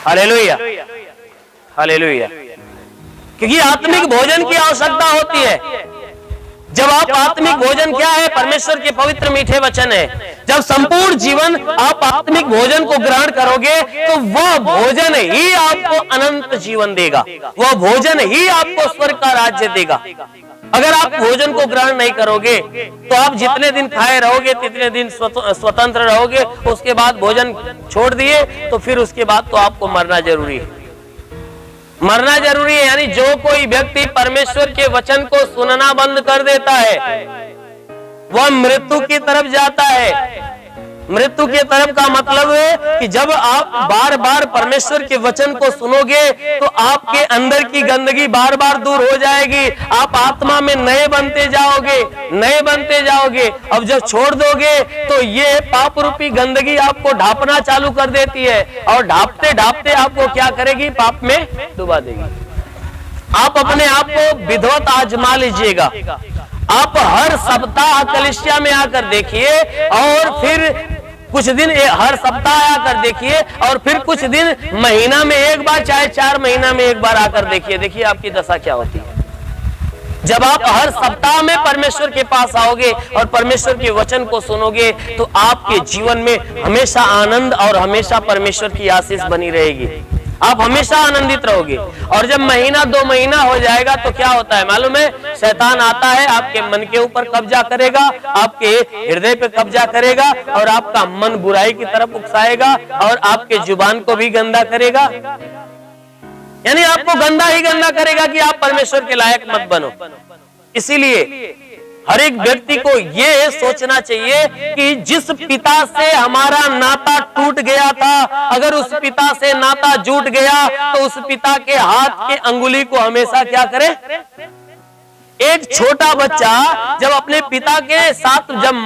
[SPEAKER 1] Hallelujah, hallelujah. क्योंकि आत्मिक भोजन की आवश्यकता होती है। जब आप आत्मिक भोजन क्या है? परमेश्वर के पवित्र मीठे वचन है। जब संपूर्ण जीवन आप आत्मिक भोजन को ग्रहण करोगे तो वह भोजन ही आपको अनंत जीवन देगा, वह भोजन ही आपको स्वर्ग का राज्य देगा। अगर आप भोजन को ग्रहण नहीं करोगे तो आप जितने दिन खाए रहोगे तितने दिन स्वतंत्र रहोगे, उसके बाद भोजन छोड़ दिए तो फिर उसके बाद तो आपको मरना जरूरी है। मरना जरूरी है, यानी जो कोई व्यक्ति परमेश्वर के वचन को सुनना बंद कर देता है वह मृत्यु की तरफ जाता है। मृत्यु की तरफ का मतलब है कि जब आप बार बार परमेश्वर के वचन को सुनोगे तो आपके अंदर की गंदगी बार बार दूर हो जाएगी, आप आत्मा में नए बनते जाओगे। अब जब छोड़ दोगे तो ये पाप रूपी गंदगी आपको ढांपना चालू कर देती है और ढांपते ढांपते आपको क्या करेगी? पाप में डुबा देगी। आप अपने आप को विधिवत आजमा लीजिएगा। आप हर सप्ताह कलीसिया में आकर देखिए और फिर कुछ दिन हर सप्ताह आकर देखिए और फिर कुछ दिन महीना में एक बार, चाहे 4 महीना में एक बार आकर देखिए आपकी दशा क्या होती है। जब आप हर सप्ताह में परमेश्वर के पास आओगे और परमेश्वर के वचन को सुनोगे तो आपके जीवन में हमेशा आनंद और हमेशा परमेश्वर की आशीष बनी रहेगी। आप हमेशा आनंदित रहोगे। और जब महीना 2 महीना हो जाएगा तो क्या होता है मालूम है? शैतान आता है, आपके मन के ऊपर कब्जा करेगा, आपके हृदय पे कब्जा करेगा और आपका मन बुराई की तरफ उकसाएगा और आपके जुबान को भी गंदा करेगा। यानी आपको गंदा ही गंदा करेगा कि आप परमेश्वर के लायक मत बनो। इसीलिए हर एक व्यक्ति को यह सोचना चाहिए कि जिस पिता से हमारा नाता टूट गया था, अगर उस पिता से नाता जुट गया तो उस पिता के हाथ के अंगुली को हमेशा क्या करे? एक छोटा बच्चा जब अपने पिता के साथ जब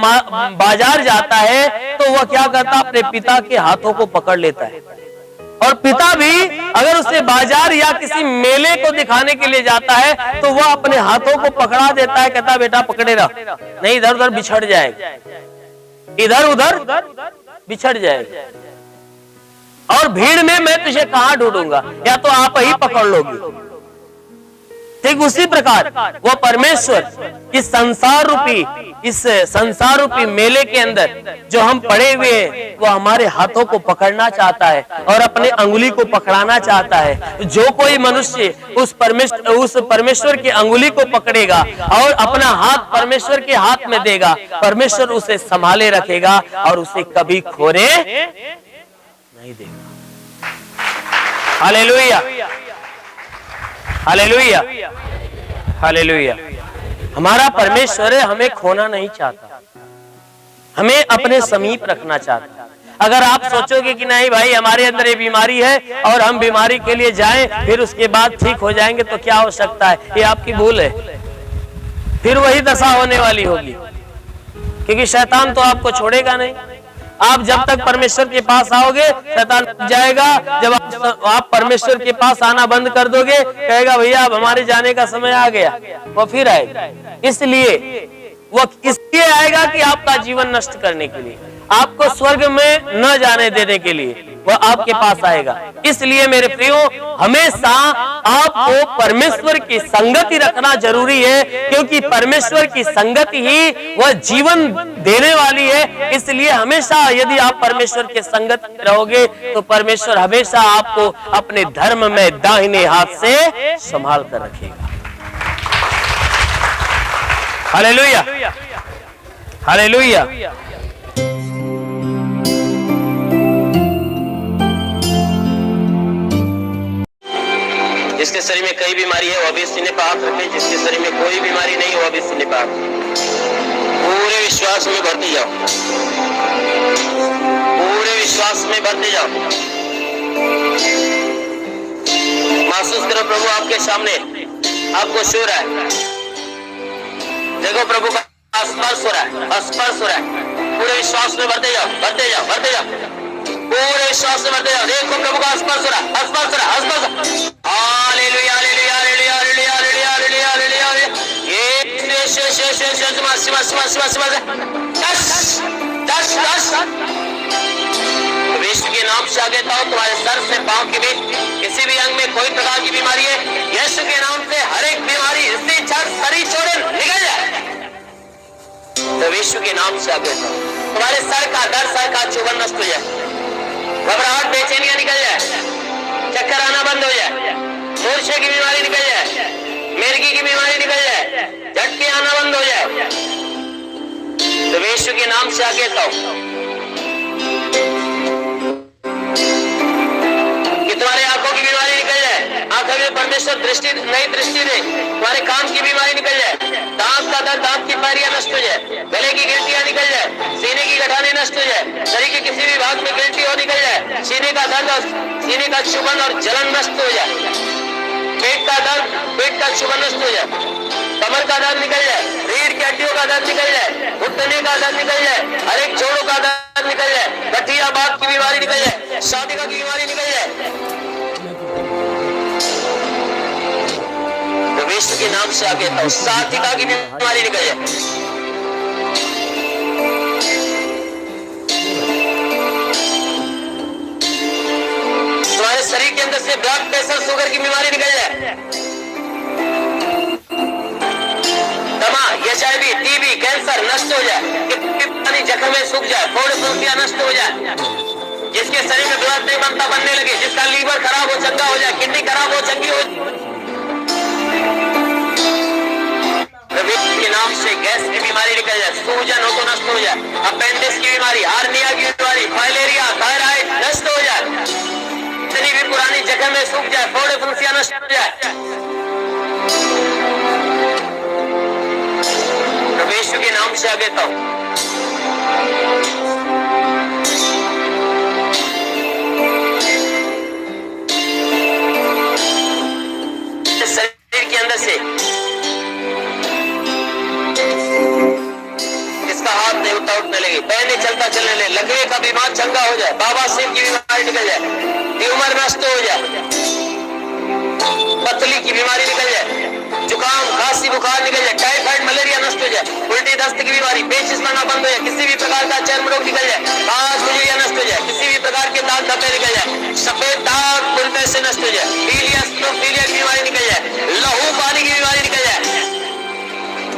[SPEAKER 1] बाजार जाता है तो वह क्या करता? अपने पिता के हाथों को पकड़ लेता है। और पिता भी अगर उसे बाजार या किसी मेले को दिखाने के लिए जाता है तो वह अपने हाथों को पकड़ा देता है, कहता बेटा पकड़े रह, नहीं इधर उधर बिछड़ जाएगा, इधर उधर बिछड़ जाएगा और भीड़ में मैं तुझे कहां ढूंढूंगा, या तो आप ही पकड़ लोगे। ठीक उसी प्रकार वो परमेश्वर इस संसार रूपी मेले के अंदर जो हम पड़े हुए हैं वो हमारे हाथों को पकड़ना चाहता है और अपने अंगुली को पकड़ाना चाहता है। जो कोई मनुष्य उस परमेश्वर की अंगुली को पकड़ेगा और अपना हाथ परमेश्वर के हाथ में देगा, परमेश्वर उसे संभाले रखेगा और उसे कभी खोने नहीं देगा। Hallelujah, hallelujah, hallelujah. हमारा परमेश्वर हमें खोना नहीं चाहता, हमें अपने समीप रखना चाहता है। अगर आप सोचोगे कि नहीं भाई हमारे अंदर ये बीमारी है और हम बीमारी के लिए जाएं फिर उसके बाद ठीक हो जाएंगे तो क्या हो सकता है, ये आपकी भूल है। फिर वही दशा होने वाली होगी, क्योंकि शैतान तो आपको छोड़ेगा नहीं। आप जब तक परमेश्वर के पास आओगे शैतान जाएगा, जब आप परमेश्वर के पास आना बंद कर दोगे कहेगा भैया अब हमारे जाने का समय आ गया, वो फिर आएगा। इसलिए वो इसलिए आएगा कि आपका जीवन नष्ट करने के लिए, आपको स्वर्ग में न जाने देने के लिए वह आपके पास आएगा। इसलिए मेरे प्रियो हमेशा आपको परमेश्वर की संगति रखना जरूरी है, क्योंकि परमेश्वर की संगति ही वह जीवन देने वाली है। इसलिए हमेशा यदि आप परमेश्वर के संगति में रहोगे तो परमेश्वर हमेशा आपको अपने धर्म में दाहिने हाथ से संभाल कर रखेगा। Hallelujah, hallelujah. जिसके शरीर में कई बीमारी है वो अभी सीने पर हाथ रखे, जिसके शरीर में कोई बीमारी नहीं वो अभी सीने पर पूरे विश्वास में बढ़ती जाओ, पूरे विश्वास में बढ़ते जाओ। महसूस करो प्रभु आपके सामने आपको छू रहा है, देखो प्रभु का स्पर्श हो रहा है, स्पर्श हो रहा है। पूरे विश्वास में बढ़ते जाओ, बढ़ते जाओ, बढ़ते जाओ, पूरे विश्वास में बढ़ते जाओ। देखो प्रभु का स्पर्श हो रहा है, स्पर्श हो रहा है, स्पर्श। Hallelujah, hallelujah, hallelujah, hallelujah, hallelujah, hallelujah, hallelujah, hallelujah. Yeshu के नाम से आगे ताओ, तुम्हारे सर से पांव के बीच किसी भी अंग में कोई प्रकार की बीमारी है, यीशु के नाम से हर एक बीमारी इससे शरीर छोड़े निकल जाए। तो यीशु के नाम से आगे ताओ, तुम्हारे सर का दर्द, सर का चुभन नष्ट हो जाए, घबराहट बेचैनियां निकल जाए, चक्कर आना बंद हो जाए, मूर्छे की बीमारी निकल जाए, मिर्गी की बीमारी निकल जाए, झटके आना बंद हो जाए। तो यीशु के नाम से आगे ताओ कि तुम्हारे आंखों की बीमारी निकल जाए, आंखों में परमेश्वर दृष्टि नई दृष्टि दे, तुम्हारे कान की बीमारी निकल जाए, दांत का दर्द, दांत की पारियां नष्ट हो जाए, गले की गिल्टियां निकल जाए, सीने की गठाने नष्ट हो जाए, शरीर के किसी भी भाग में गिल्टी हो निकल जाए, सीने का दर्द और सीने का चुभन और जलन नष्ट हो जाए, पेट का दर्द, पेट का चुभन नष्ट हो जाए, कमर का दर्द निकल जाए, रीढ़ की हड्डियों का दर्द निकल जाए, घुटने का दर्द निकल जाए, हर एक जोड़ों का दर्द निकल जाए, गठिया बात की बीमारी निकल जाए, शादिका की बीमारी निकल जाए। तो यीशु के नाम से आगे तो साथिका की बीमारी निकल जाए। तुम्हारे शरीर के अंदर से ब्लड प्रेशर, शुगर की बीमारी निकल जाए, दमा, HIV, TB, कैंसर नष्ट हो जाए, किडनी जख्म में सूख जाए, फोड़ फुंसियां नष्ट हो जाए, जिसके शरीर में ब्लड नहीं बनता बनने लगे, जिसका लीवर खराब हो चंगा हो जाए, किडनी खराब हो चंगी हो जाए। के नाम से गैस की बीमारी निकल जाए, सूजन हो तो नष्ट हो जाए, अपेंडिक्स की बीमारी, हार्निया की बीमारी, फाइलेरिया, थायराइड नष्ट हो जाए, इतनी भी पुरानी जगह में सूख जाए, फोड़े फुंसियां नष्ट हो जाए। यीशु के नाम से आगे तो शरीर के अंदर से इसका हाथ नहीं उठने लगे, पैर नहीं चलता चलने लगे, लकवे का बीमार चंगा हो जाए, बाबा सिर की बीमारी निकल जाए, ट्यूमर नष्ट हो जाए, पतली की बीमारी निकल जाए, जुकाम, खांसी, बुखार निकल जाए, टाइफाइड, मलेरिया नष्ट हो जाए, उल्टी दस्त की बीमारी, पेचिश पड़ना बंद हो जाए, किसी भी प्रकार का चर्म रोग निकल जाए, खांस खुजलियां नष्ट हो जाए, किसी भी प्रकार के दाग धब्बे निकल जाए, सफेद दाग खुरपे से नष्ट हो जाए, पीलिया की बीमारी निकल जाए, लहू पानी की बीमारी निकल जाए।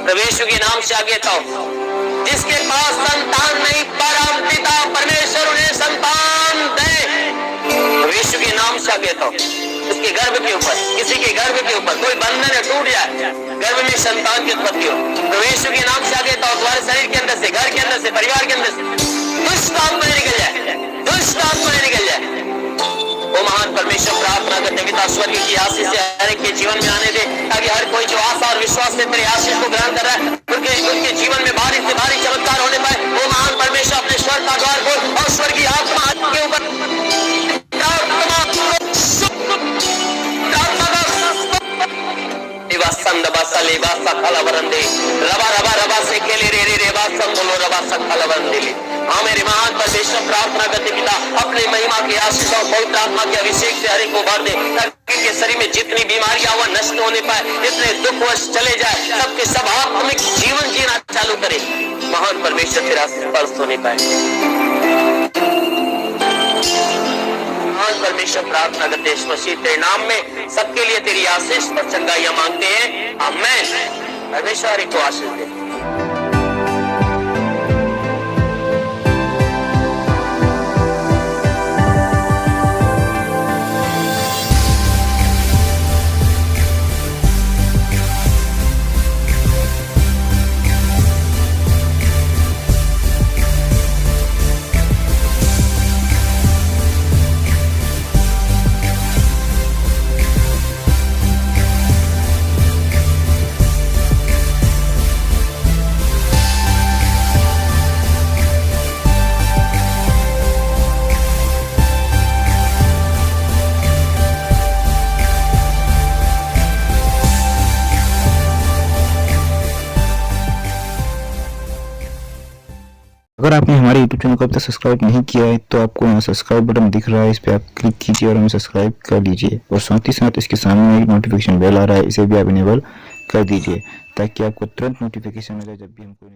[SPEAKER 1] प्रभु यीशु के नाम से आगे तो जिसके पास संतान नहीं, परम पिता परमेश्वर उन्हें संतान दे। प्रभु यीशु के नाम से आगे तो उसके गर्भ के ऊपर, किसी के गर्भ के ऊपर कोई बंधन है टूट जाए, गर्भ में संतान की उत्पत्ति हो। प्रभु यीशु के नाम से आगे तो तुम्हारे शरीर के अंदर से, घर के अंदर से, परिवार के अंदर से दुष्ट आत्माएं निकल जाए, दुष्ट आत्माएं निकल जाए। वो महान परमेश्वर प्रार्थना करते पिता स्वर्ग की आशीष से हर एक के जीवन में आने दे, ताकि हर कोई जो आशा और विश्वास से तेरे आशीष को ग्रहण कर रहा है उनके जीवन में भारी से भारी चमत्कार होने पाए। वो महान परमेश्वर अपने स्वर्ग का द्वार खोल और स्वर्ग की आत्मा के ऊपर रबा रबा रबा से खेले रे रे रे बा संबोलो रबा सकला बंदिली हाँ मेरे महान परमेश्वर, प्रार्थना करते पिता, अपने महिमा के आशीष और पवित्र आत्मा के अभिषेक से हर एक को भर दे, ताकि इनके शरीर में जितनी बीमारियां वह नष्ट होने पाए, इतने दुख वश चले जाए, सबके सब आत्मिक जीवन जीना चालू करे। महान परमेश्वर तेरा स्पर्श होने पाए। महान परमेश्वर, प्रार्थना करते यीशु मसीह तेरे नाम में सबके लिए तेरी आशीष और चंगाइयां मांगते हैं। आमीन। परमेश्वर हर एक को आशीष दे।
[SPEAKER 2] अगर आपने हमारे YouTube चैनल को अब तक सब्सक्राइब नहीं किया है तो आपको यहाँ सब्सक्राइब बटन दिख रहा है, इस पर आप क्लिक कीजिए और हमें सब्सक्राइब कर लीजिए। और साथ ही साथ इसके सामने एक नोटिफिकेशन बेल आ रहा है, इसे भी आप इनेबल कर दीजिए ताकि आपको तुरंत नोटिफिकेशन मिले जब भी हम कोई